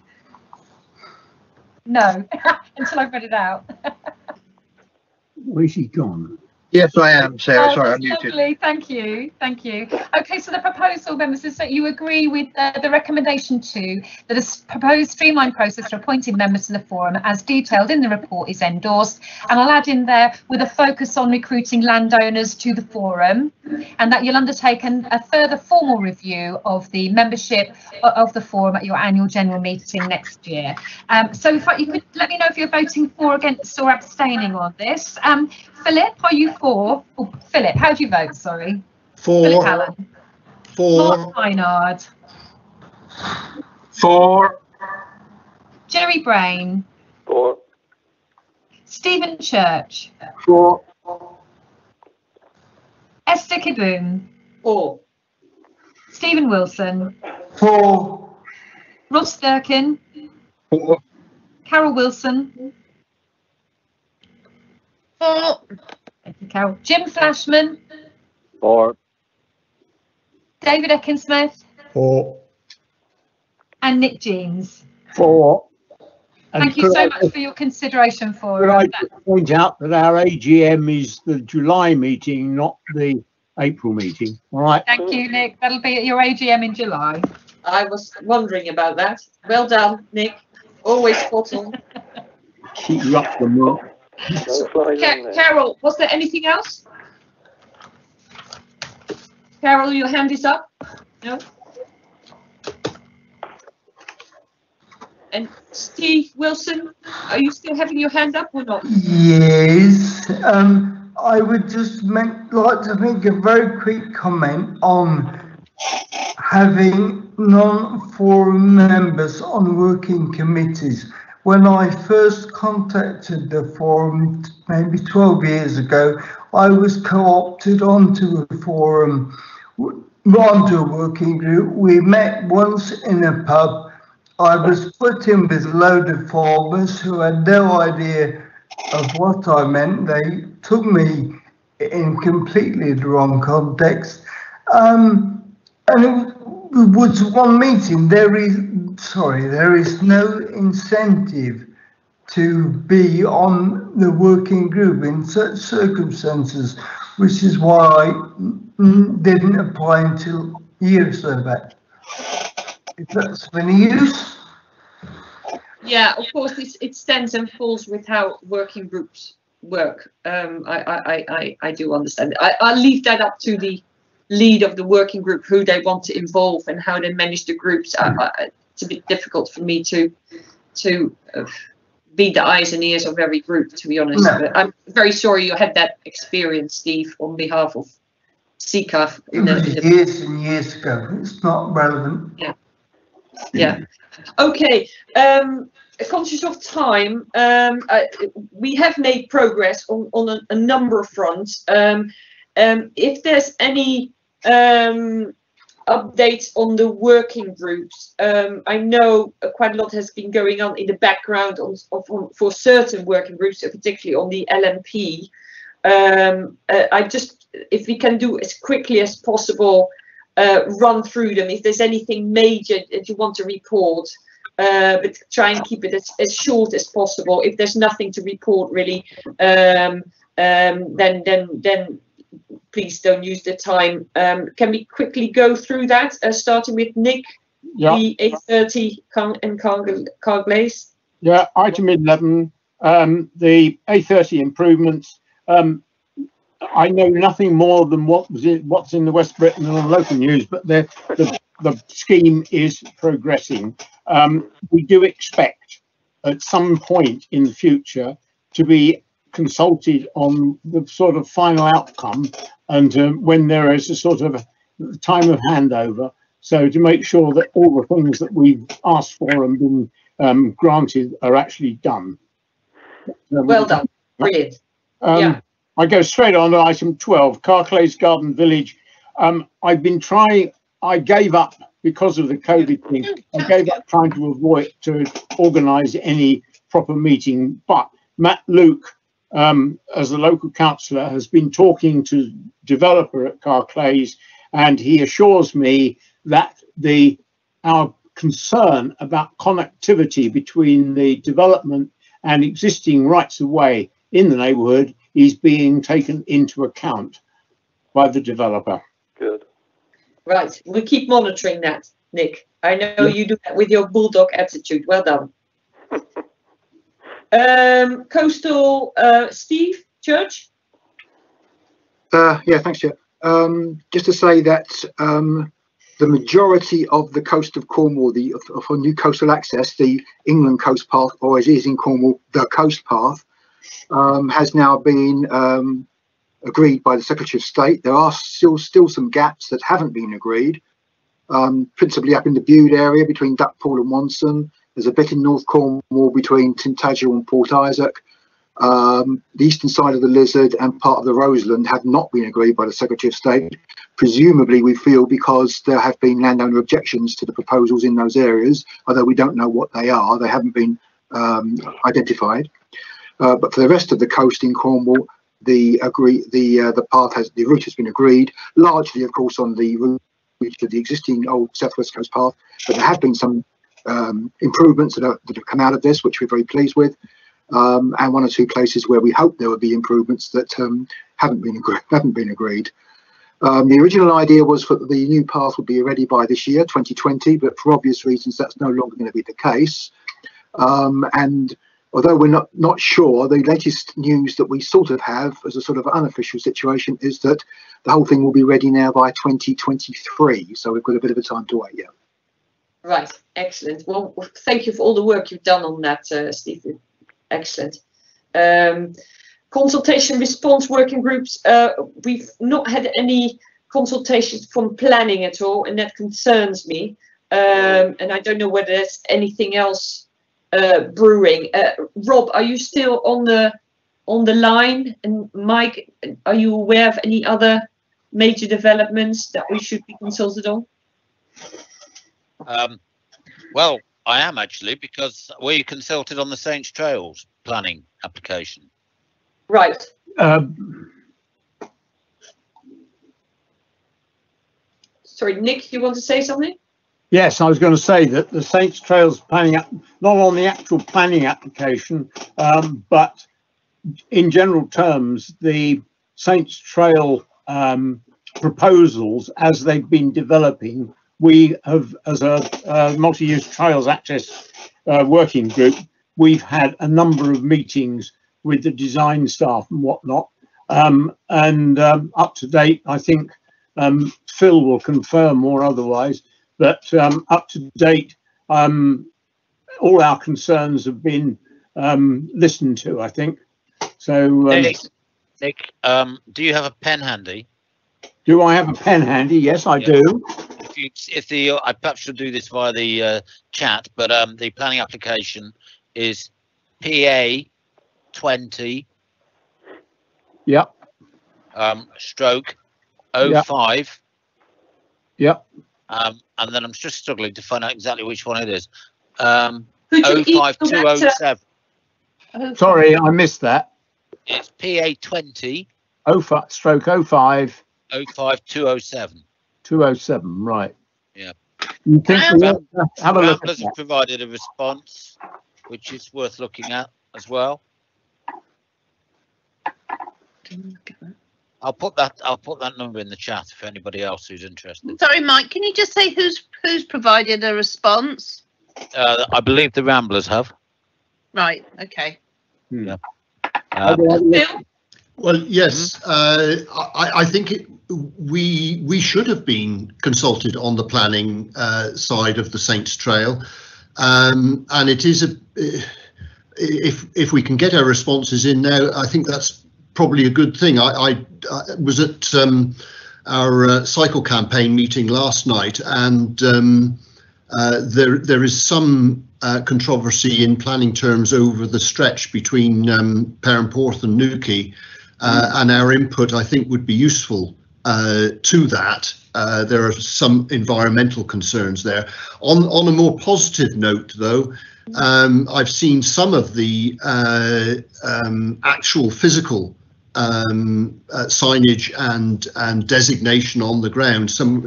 No, until I've read it out. Where's he gone? Yes, I am, Sarah. Sorry, I'm Lovely. muted. Thank you. Thank you. Okay, so the proposal, members, is that you agree with the recommendation 2 that a proposed streamlined process for appointing members to the forum, as detailed in the report, is endorsed. And I'll add in there with a focus on recruiting landowners to the forum, and that you'll undertake a further formal review of the membership of the forum at your annual general meeting next year. So if you could let me know if you're voting for, against, or abstaining on this. Philip, are you for? Oh, Philip, how do you vote? Sorry. Philip For. Allen. For. Mark Maynard. For. Jerry Brain. For. Stephen Church. For. Esther Kiboom. For. Stephen Wilson. For. Ross Durkin. For. Carol Wilson. For. Thank you, Carol. Jim Flashman. For. David Ekinsmith. For. And Nick Jeans. For. And Thank you so much for your consideration for Could I that. point out that our AGM is the July meeting, not the April meeting? All right. Thank you, Nick. That'll be at your AGM in July. I was wondering about that. Well done, Nick. Always spot on. Keep you up the mark. Carol, was there anything else? Carol, your hand is up. No? And Steve Wilson, are you still having your hand up or not? Yes. I would just like to make a very quick comment on having non-forum members on working committees. When I first contacted the forum maybe 12 years ago, I was co-opted onto a forum, onto a working group. We met once in a pub. I was put in with a load of farmers who had no idea of what I meant. They took me in completely the wrong context. And it was one meeting. There is no incentive to be on the working group in such circumstances, which is why I didn't apply until years or so back. If that's of any use. Yeah, of course, it stands and falls with how working groups work. I do understand. I'll leave that up to the lead of the working group, who they want to involve and how they manage the groups. It's a bit difficult for me to be the eyes and ears of every group, to be honest. No. But I'm very sorry you had that experience, Steve, on behalf of CCAF. It was years and years ago. It's not relevant. Yeah. Yeah. Okay. Conscious of time, we have made progress on a number of fronts. If there's any updates on the working groups, I know quite a lot has been going on in the background for certain working groups, particularly on the LMP. If we can do as quickly as possible, run through them. If there's anything major that you want to report, but try and keep it as short as possible. If there's nothing to report really, then please don't use the time. Can we quickly go through that, starting with Nick, the A30 and Carglaze? Yeah, item 11, the A30 improvements. I know nothing more than what's in the West Britain and on local news, but the the scheme is progressing. We do expect at some point in the future to be consulted on the sort of final outcome, and when there is a sort of time of handover, so to make sure that all the things that we've asked for and been granted are actually done. Well done, brilliant. Yeah. I go straight on to item 12, Carclays Garden Village. I've been trying, I gave up because of the COVID thing. I gave up trying to organise any proper meeting, but Matt Luke, as the local councillor, has been talking to developer at Carclays, and he assures me that our concern about connectivity between the development and existing rights of way in the neighbourhood is being taken into account by the developer. Good. Right, we keep monitoring that, Nick. I know you do that with your bulldog attitude. Well done. Coastal, Steve Church. Yeah, thanks, Chair. Just to say that the majority of the coast of Cornwall, for new coastal access, the England Coast Path, or as it is in Cornwall, the Coast Path, has now been agreed by the Secretary of State. There are still some gaps that haven't been agreed, principally up in the Bude area between Duckpool and Wonson. There's a bit in North Cornwall between Tintagel and Port Isaac. The eastern side of the Lizard and part of the Roseland have not been agreed by the Secretary of State. Presumably, we feel because there have been landowner objections to the proposals in those areas, although we don't know what they are. They haven't been identified. But for the rest of the coast in Cornwall, the route has been agreed, largely, of course, on the route of the existing old South West Coast Path. But there have been some improvements that have come out of this, which we're very pleased with. And one or two places where we hope there would be improvements that haven't been agreed. The original idea was for the new path would be ready by this year, 2020, but for obvious reasons that's no longer going to be the case. And although we're not sure, the latest news that we sort of have as a sort of unofficial situation is that the whole thing will be ready now by 2023. So we've got a bit of a time to wait, yeah. Right, excellent. Well, thank you for all the work you've done on that, Stephen. Excellent. Consultation response working groups. We've not had any consultations from planning at all, and that concerns me. And I don't know whether there's anything else brewing. Rob, are you still on the line? And Mike, are you aware of any other major developments that we should be consulted on? Well, I am actually, because we consulted on the Saints Trails planning application. Right. Sorry, Nick, you want to say something? Yes, I was going to say that the Saints Trails planning, not on the actual planning application, but in general terms, the Saints Trail proposals as they've been developing, we have, as a multi-use trails access working group, we've had a number of meetings with the design staff and whatnot, and up to date, I think Phil will confirm or otherwise, but up to date, all our concerns have been listened to, I think. So, Nick, do you have a pen handy? Do I have a pen handy? Yes, I do. I perhaps should do this via the chat, but the planning application is PA 20. Yep. Stroke 05. Yep. And then I'm just struggling to find out exactly which one it is. 05207. Sorry, I missed that. It's PA 20. 05 stroke 05. 05207. 207, right. Yeah. You think have a look at Ramblers have provided a response, which is worth looking at as well. I'll put that number in the chat for anybody else who's interested. Sorry, Mike, can you just say who's provided a response? I believe the Ramblers have. Right, okay. Yeah. Well, yes, I think we should have been consulted on the planning side of the Saints Trail, and it is if we can get our responses in now, I think that's probably a good thing. I was at our cycle campaign meeting last night, and there is some controversy in planning terms over the stretch between Perranporth and Newquay, and our input, I think, would be useful to that. There are some environmental concerns there. On a more positive note, though, I've seen some of the actual physical signage and designation on the ground, some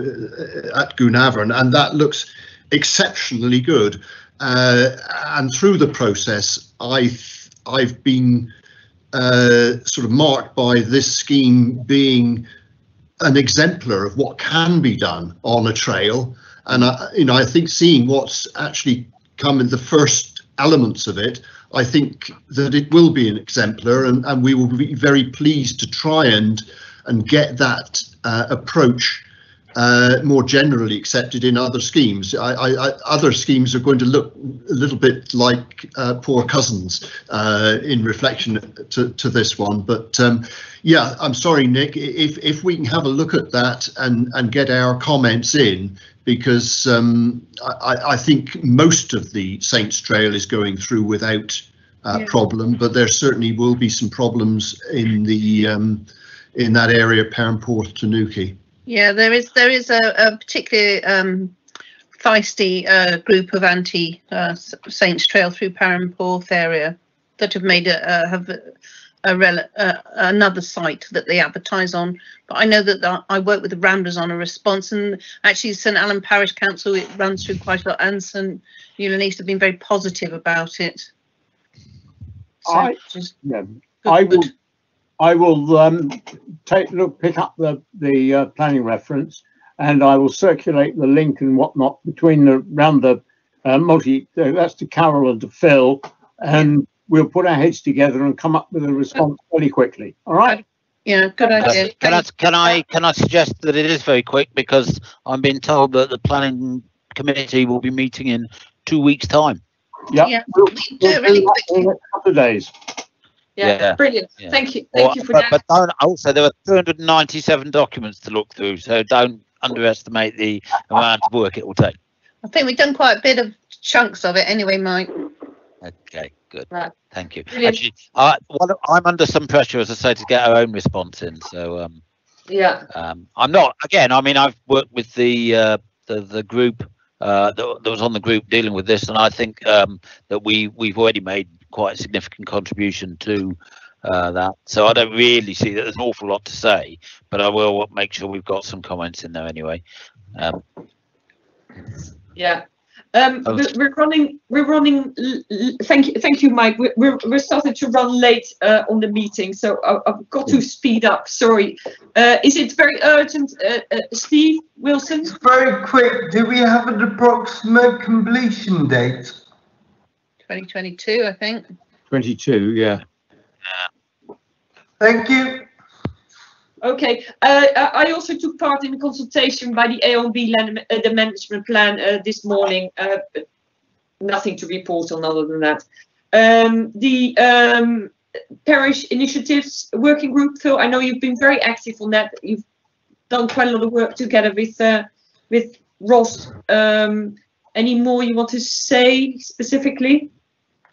at Goonavon, and that looks exceptionally good. And through the process, I've been sort of marked by this scheme being an exemplar of what can be done on a trail. And I think seeing what's actually come in the first elements of it, I think that it will be an exemplar, and we will be very pleased to try and get that approach more generally accepted in other schemes. Other schemes are going to look a little bit like poor cousins in reflection to this one. But yeah, I'm sorry, Nick, if we can have a look at that and get our comments in, because I think most of the Saints Trail is going through without problem, but there certainly will be some problems in the in that area, Perranporth to Newquay. Yeah, there is a particularly feisty group of anti Saints Trail through Perranporth area that have made another site that they advertise on. But I know that I work with the Ramblers on a response, and actually St Alan Parish Council, it runs through quite a lot, and St Ewan East have been very positive about it. So I will pick up the planning reference, and I will circulate the link and whatnot between around the that's to Carol and to Phil, and we'll put our heads together and come up with a response fairly quickly. All right? Yeah, good idea. Can I suggest that it is very quick, because I'm being told that the planning committee will be meeting in 2 weeks' time. Yeah, we'll do it really quickly. In a couple of days. Yeah, brilliant. Yeah. Thank you for that. But also there are 297 documents to look through, so don't underestimate the amount of work it will take. I think we've done quite a bit of chunks of it anyway, Mike. Okay, good. Right. Thank you. Brilliant. Actually, I'm under some pressure, as I say, to get our own response in. So I'm not. Again, I mean, I've worked with the group that was on the group dealing with this, and I think that we've already made quite a significant contribution to that. So I don't really see that there's an awful lot to say, but I will make sure we've got some comments in there anyway. Yeah. We're running. Thank you, Mike. We're starting to run late on the meeting, so I've got to speed up. Sorry. Is it very urgent, Steve Wilson? It's very quick. Do we have an approximate completion date? 2022, I think. 22, yeah. Thank you. Okay. I also took part in the consultation by the AONB the management plan this morning. Nothing to report on other than that. The parish initiatives working group, Phil, I know you've been very active on that. You've done quite a lot of work together with Ross. Any more you want to say specifically?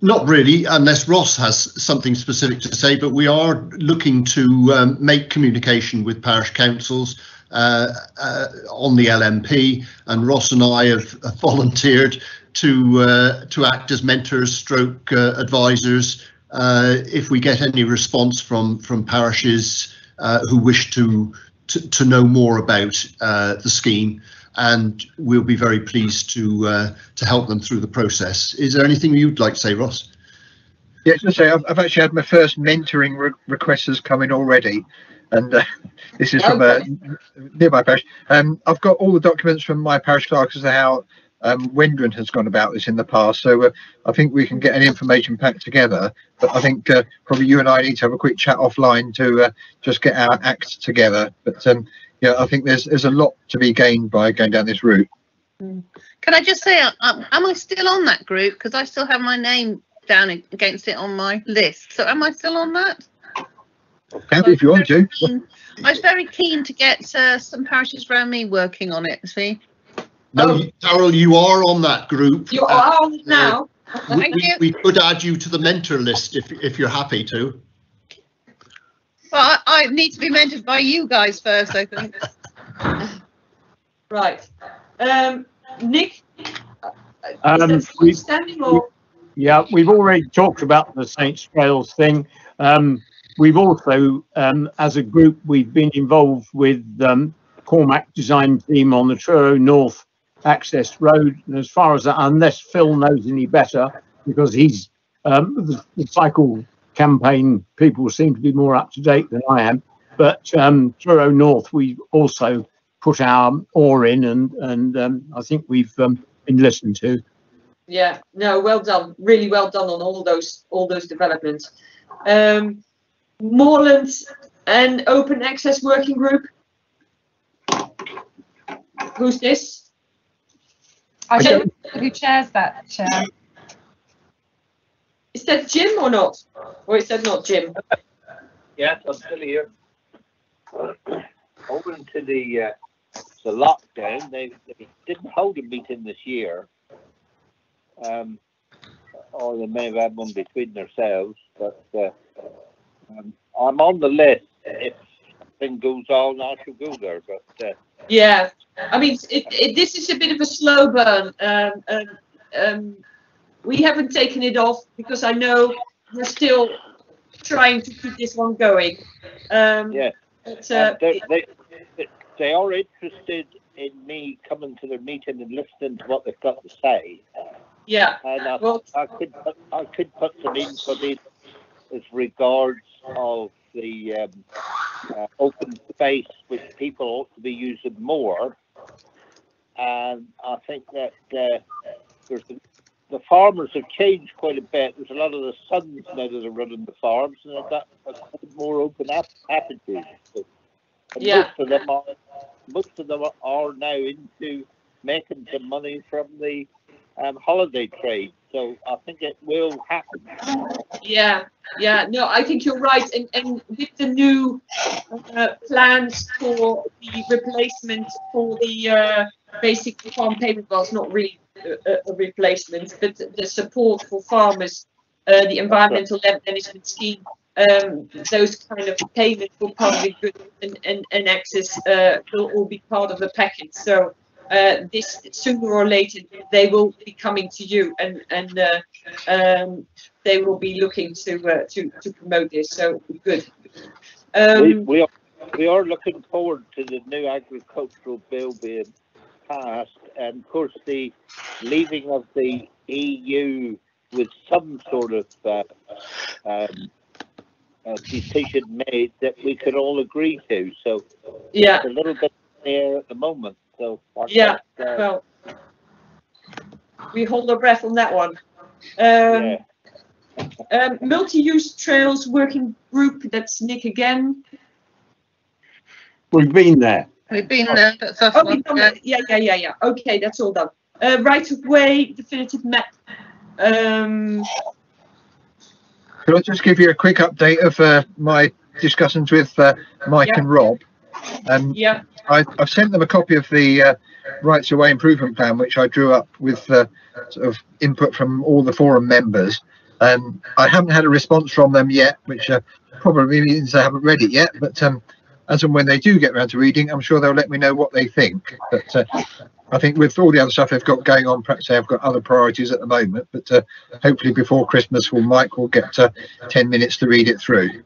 Not really, unless Ross has something specific to say, but we are looking to make communication with parish councils on the LMP, and Ross and I have volunteered to act as mentors stroke advisors if we get any response from parishes who wish to know more about the scheme. And we'll be very pleased to help them through the process. Is there anything you'd like to say, Ross? Yeah, to say I've actually had my first mentoring requests come in already, and this is from nearby parish. I've got all the documents from my parish clerk as to how Wendron has gone about this in the past, so I think we can get an information pack together. But I think probably you and I need to have a quick chat offline to just get our acts together. But yeah, I think there's a lot to be gained by going down this route. Can I just say, am I still on that group? Because I still have my name down against it on my list. So am I still on that? Okay, if you want to. I was very keen to get some parishes around me working on it. See. No, Carol, you are on that group. You are on it now. We could add you to the mentor list if you're happy to. Well, I need to be mentored by you guys first, I think. Right. Nick, yeah, we've already talked about the Saints Trails thing. We've also, as a group, we've been involved with Cormac Design Team on the Truro North Access Road. And as far as that, unless Phil knows any better, because he's the cycle campaign people seem to be more up to date than I am. But Truro North, we also put our oar in, and I think we've been listened to. Yeah, no, well done, really well done on all those developments. Moorland and Open Access Working Group. Who's this? I don't know who chairs that chair. Is that Jim or not? Or is that not Jim? Yes, I'm still here. Over into the lockdown, they didn't hold a meeting this year. Or they may have had one between themselves, but I'm on the list. If something goes on, I shall go there. But yeah, I mean, this is a bit of a slow burn. We haven't taken it off because I know we're still trying to keep this one going. Yeah, but, they are interested in me coming to their meeting and listening to what they've got to say. Yeah, and I could put some input in as regards of the open space which people ought to be using more. And I think that the farmers have changed quite a bit. There's a lot of the sons now that are running the farms, and they've got a more open attitude. Yeah. Most of them are now into making some money from the holiday trade, so I think it will happen. Yeah, no, I think you're right, and with the new plans for the replacement for the basic farm payment, well, it's not really a replacement, but the support for farmers, the environmental land management scheme, those kind of payments for public goods and access will all be part of the package. So this sooner or later they will be coming to you, and they will be looking to promote this. So good. We are looking forward to the new agricultural bill being passed, and of course the leaving of the EU with some sort of decision made that we could all agree to. So yeah, it's a little bit there at the moment. So yeah, well, we hold our breath on that one. Multi-use trails working group. That's Nick again. We've been there. We've been there. That's us. Yeah. Okay, that's all done. Right of way, definitive map. Could I just give you a quick update of my discussions with Mike and Rob? Yeah. I've sent them a copy of the Rights of Way improvement plan, which I drew up with sort of input from all the forum members. I haven't had a response from them yet, which probably means they haven't read it yet. But as and when they do get around to reading, I'm sure they'll let me know what they think. But I think with all the other stuff they've got going on, perhaps they've got other priorities at the moment. But hopefully before Christmas, Mike will get 10 minutes to read it through.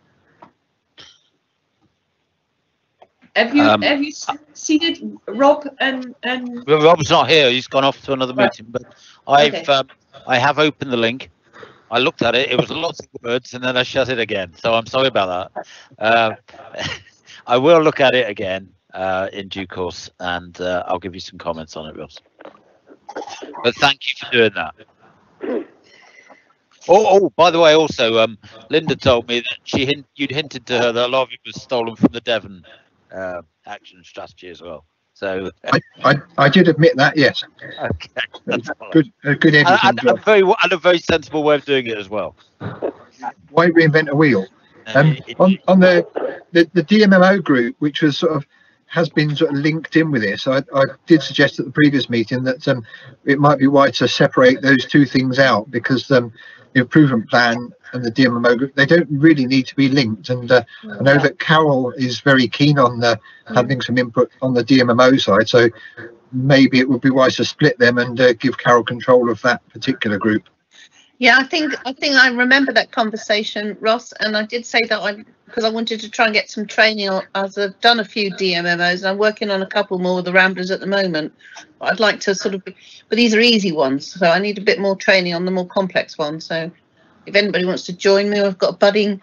Have you seen it, Rob? And well, Rob's not here. He's gone off to another meeting. But I have opened the link. I looked at it. It was lots of words, and then I shut it again. So I'm sorry about that. I will look at it again in due course, and I'll give you some comments on it, Ross. But thank you for doing that. Oh, by the way, also, Linda told me that you'd hinted to her that a lot of it was stolen from the Devon action strategy as well. So I did admit that, yes. okay, that's good editing job. And a very sensible way of doing it as well. Why reinvent a wheel? On the DMMO group, which was has been linked in with this, I did suggest at the previous meeting that it might be wise to separate those two things out, because the improvement plan and the DMMO group, they don't really need to be linked. And I know that Carol is very keen on having some input on the DMMO side, so maybe it would be wise to split them and give Carol control of that particular group. Yeah, I think I remember that conversation, Ross, and I did say that because I wanted to try and get some training as I've done a few DMMOs and I'm working on a couple more of the Ramblers at the moment. But I'd like to but these are easy ones, so I need a bit more training on the more complex ones. So if anybody wants to join me, or I've got a budding,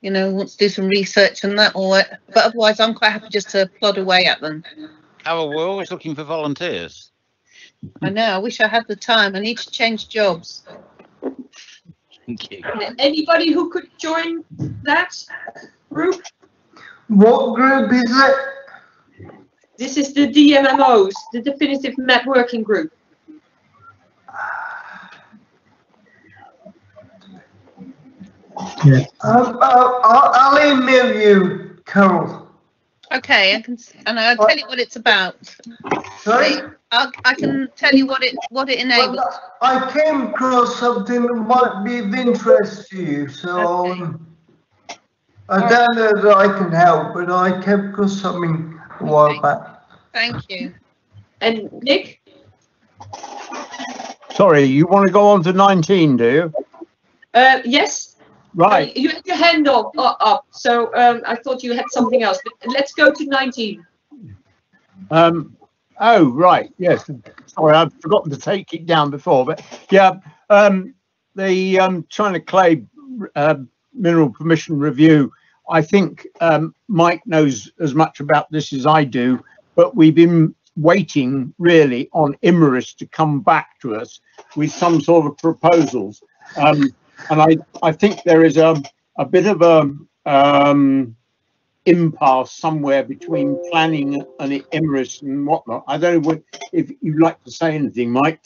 wants to do some research on that, but otherwise I'm quite happy just to plod away at them. Carol, we're always looking for volunteers. I know, I wish I had the time. I need to change jobs. Thank you. Anybody who could join that group? What group is it? This is the DMMOs, the Definitive Map Working Group. Yeah. I'll email you, Carol. Okay, I'll tell you what it's about. Sorry? I can tell you what it enables. Well, I came across something that might be of interest to you, so okay. I don't know that I can help, but I came across something a while back. Thank you. And Nick? Sorry, you want to go on to 19, do you? Yes. Right. You had your hand up, so I thought you had something else. But let's go to 19. Oh, right. Yes. Sorry, I've forgotten to take it down before. But yeah, the China Clay Mineral Permission Review, I think Mike knows as much about this as I do, but we've been waiting really on Imerys to come back to us with some sort of proposals. And I think there is a bit of a impasse somewhere between planning and Imerys and whatnot. I don't know if you'd like to say anything, Mike.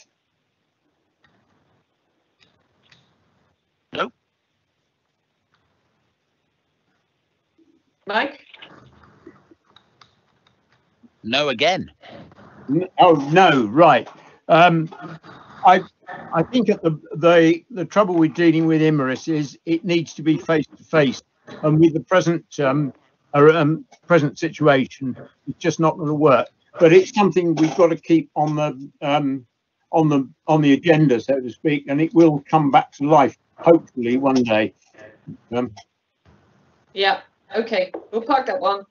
No. Mike? No again. Oh no, right. I think at the trouble with dealing with Imerys is it needs to be face to face, and with the present present situation, it's just not going to work. But it's something we've got to keep on the agenda, so to speak, and it will come back to life hopefully one day. Yeah. Okay. We'll park that one.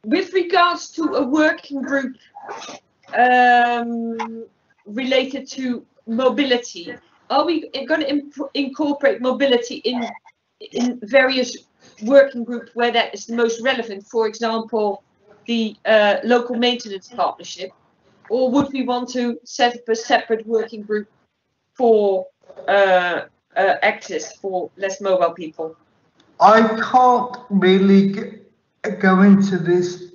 With regards to a working group related to mobility, are we going to incorporate mobility in various working groups where that is the most relevant? For example, the local maintenance partnership, or would we want to set up a separate working group for access for less mobile people? I can't really go into this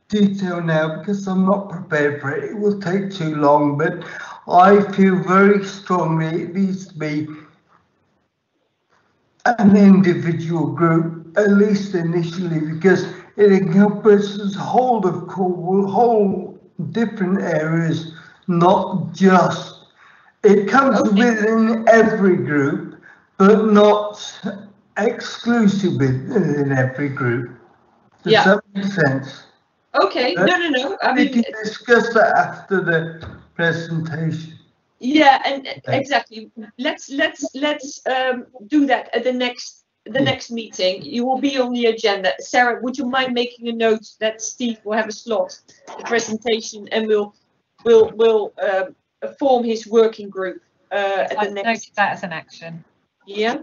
detail now because I'm not prepared for it. It will take too long, but I feel very strongly it needs to be an individual group, at least initially, because it encompasses whole of Cornwall, whole different areas, not just, it comes within every group, but not exclusive within every group. Does that make sense? Okay, no. I mean, we can discuss that after the presentation. Yeah, and exactly. Let's do that at the next meeting. You will be on the agenda. Sarah, would you mind making a note that Steve will have a slot, the presentation, and we'll form his working group at the next. Noted that as an action. Yeah.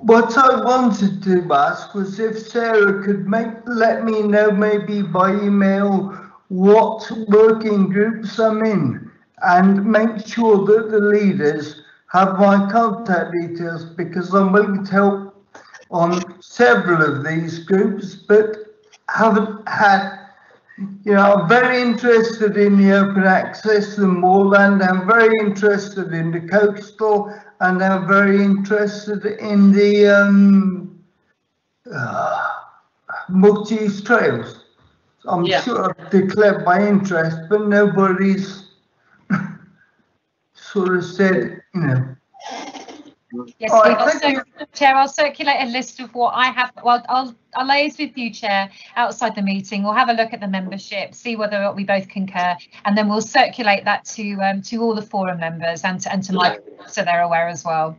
What I wanted to ask was if Sarah could let me know maybe by email what working groups I'm in and make sure that the leaders have my contact details, because I'm willing to help on several of these groups, but haven't had, I'm very interested in the open access, the moorland. I'm very interested in the coastal, and I'm very interested in the multi-use trails. I'm sure I've declared my interest, but nobody's sort of said, Yes, Right, Steve, Chair, I'll circulate a list of what I have. Well, I'll liaise with you, Chair, outside the meeting. We'll have a look at the membership, see whether we both concur, and then we'll circulate that to all the forum members and to Mike, so they're aware as well.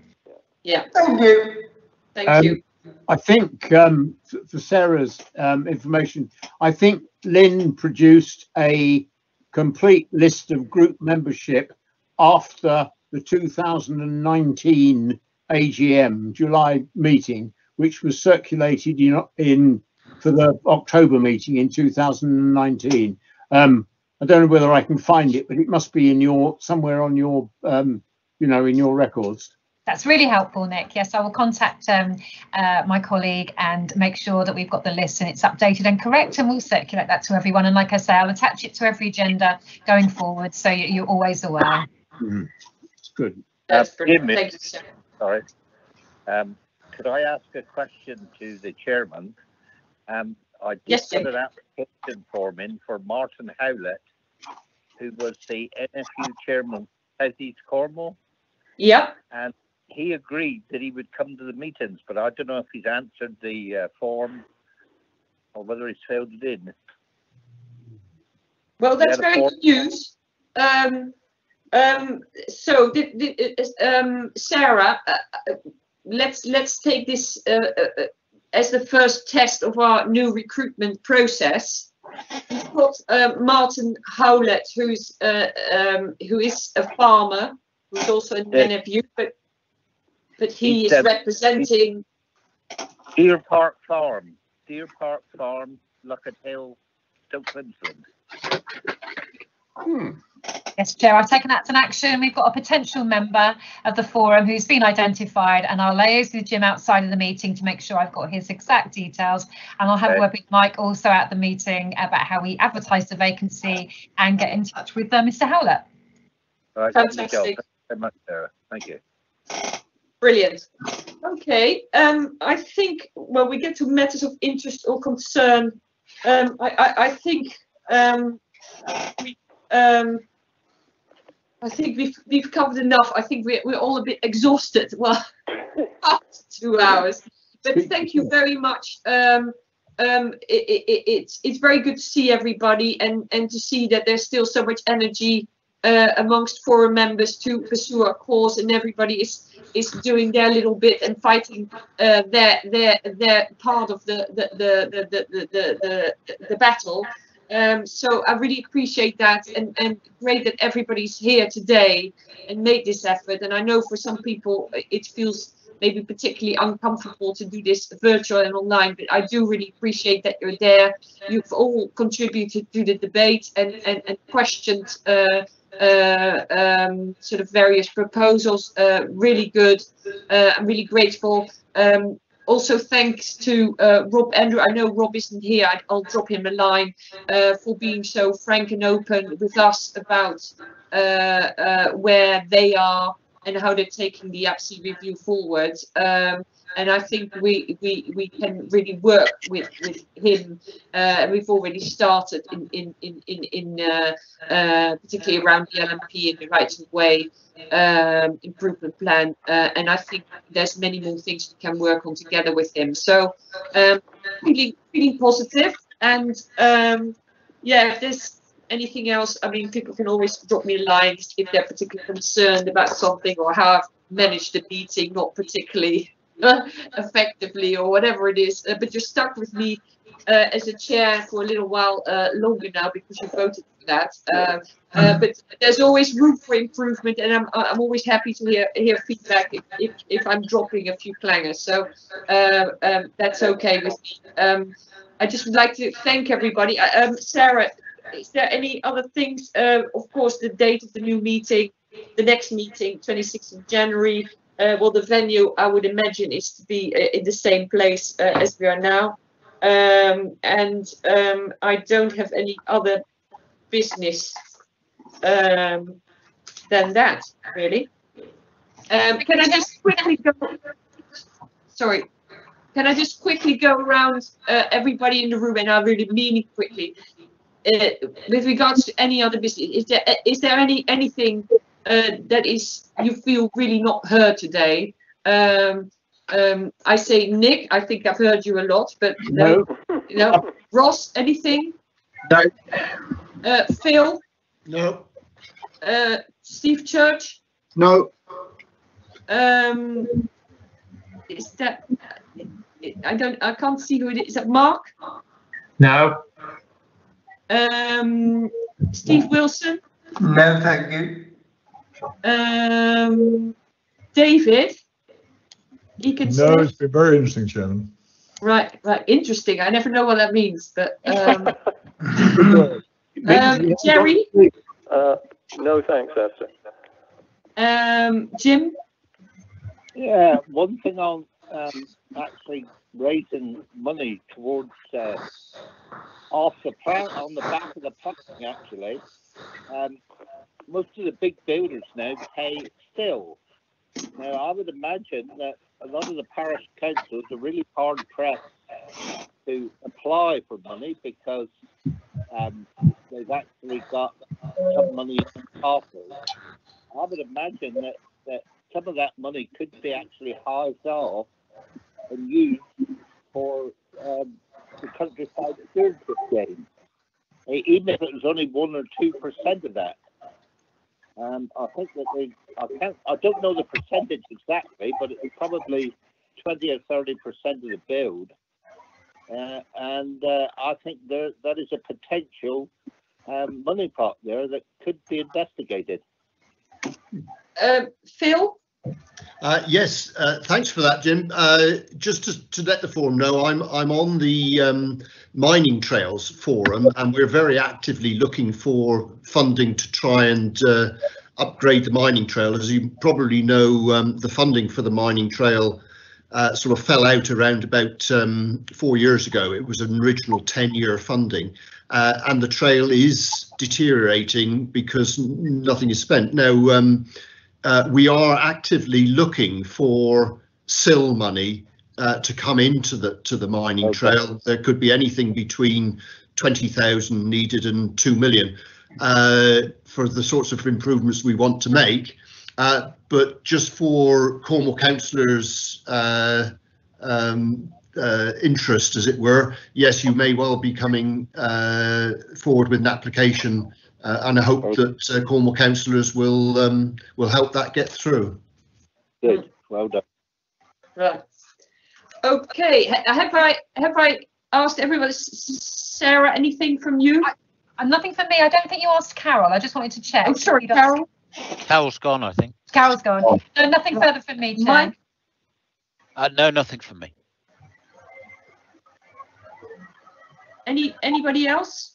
Yeah. Thank you. Thank you. I think for Sarah's information, I think Lynn produced a complete list of group membership after the 2019 AGM July meeting, which was circulated in for the October meeting in 2019. I don't know whether I can find it, but it must be in somewhere on your in your records. That's really helpful, Nick. Yes, I will contact my colleague and make sure that we've got the list and it's updated and correct, and we'll circulate that to everyone. And like I say, I'll attach it to every agenda going forward, so you're always aware. It's good. That's brilliant. Thank you, sir. Sorry. Could I ask a question to the chairman? I did put an application form in for Martin Howlett, who was the NFU chairman of South East Cornwall. Yeah. And he agreed that he would come to the meetings, but I don't know if he's answered the form or whether he's filled it in. Well, that's very good news. So, Sarah, let's take this as the first test of our new recruitment process. We've got Martin Howlett, who is a farmer, who's also an NFU, but he is representing Deer Park Farm, Luckett Hill, Stoke Queensland. Yes, Chair, I've taken that to an action. We've got a potential member of the forum who's been identified, and I'll liaise with Jim outside of the meeting to make sure I've got his exact details, and I'll have a word with Mike also at the meeting about how we advertise the vacancy and get in touch with Mr. Howlett. All right, fantastic. Thank you very much, Sarah. Thank you. Brilliant. Okay, I think when we get to matters of interest or concern, I think we've covered enough. I think we're all a bit exhausted. Well, after 2 hours, but thank you very much. It's very good to see everybody and to see that there's still so much energy amongst forum members to pursue our cause, and everybody is doing their little bit and fighting their part of the battle. So I really appreciate that, and great that everybody's here today and made this effort. And I know for some people it feels maybe particularly uncomfortable to do this virtual and online, but I do really appreciate that you're there. You've all contributed to the debate and questioned sort of various proposals. Really good. I'm really grateful. Also, thanks to Rob Andrew. I know Rob isn't here. I'll drop him a line for being so frank and open with us about where they are and how they're taking the APSI review forward. And I think we can really work with him. We've already started in particularly around the LMP in the Rights of Way improvement plan. And I think there's many more things we can work on together with him. So feeling positive. And yeah, if there's anything else, I mean, people can always drop me a line if they're particularly concerned about something or how I've managed the meeting not particularly effectively or whatever it is, but you're stuck with me as a chair for a little while longer now because you voted for that. But there's always room for improvement, and I'm always happy to hear feedback if I'm dropping a few clangers. So that's okay with me. I just would like to thank everybody. Sarah, is there any other things? Of course, the date of the new meeting, the next meeting, 26th of January. Well, the venue, I would imagine, is to be in the same place as we are now. I don't have any other business than that, really. Can I just quickly go? Sorry. Can I just quickly go around everybody in the room, and I really mean it quickly. With regards to any other business, is there anything that is you feel really not heard today? I say Nick, I think I've heard you a lot, but no. Ross, anything? No. Phil? No. Steve Church? No. Is that? I can't see who it is. Is that Mark? No. Steve Wilson? No, thank you. David? No, it's been very interesting, Chairman. Right, interesting. I never know what that means, but Jerry? No, thanks, Esther. Jim? Yeah, one thing on actually raising money towards off the plan on the back of the funding. Actually, most of the big builders now pay still. Now, I would imagine that a lot of the parish councils are really hard pressed to apply for money because they've actually got some money in the coffers. I would imagine that some of that money could be actually hived off and used for the countryside stewardship games, even if it was only 1 or 2% of that. I think that I don't know the percentage exactly, but it's probably 20 or 30% of the build. I think that is a potential money pot there that could be investigated. Phil? Yes, thanks for that, Jim. Just to let the forum know, I'm on the mining trails forum, and we're very actively looking for funding to try and upgrade the mining trail. As you probably know, the funding for the mining trail sort of fell out around about 4 years ago. It was an original 10-year funding, and the trail is deteriorating because nothing is spent. Now, we are actively looking for SIL money to come into the mining trail. There could be anything between 20,000 needed and 2 million for the sorts of improvements we want to make. But just for Cornwall councillors' interest, as it were, yes, you may well be coming forward with an application. And I hope that Cornwall councillors will help that get through. Good, well done. Right. Okay. Have I asked everybody? Sarah, anything from you? Nothing from me. I don't think you asked Carol. I just wanted to check. Oh, sorry, Carol. Carol's gone, I think. Carol's gone. No, nothing further from me, Chair. Mike? No, nothing from me. Anybody else?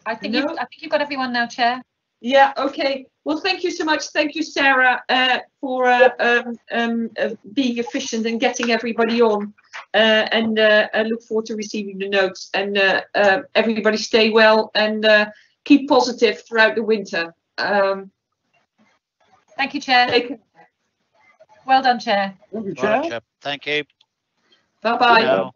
I think you've got everyone now, Chair. Yeah. Okay. Well, thank you so much. Thank you, Sarah, for being efficient and getting everybody on. I look forward to receiving the notes. And everybody stay well and keep positive throughout the winter. Thank you, Chair. Well done, Chair. Thank you, Chair. Thank you. Bye-bye. Bye.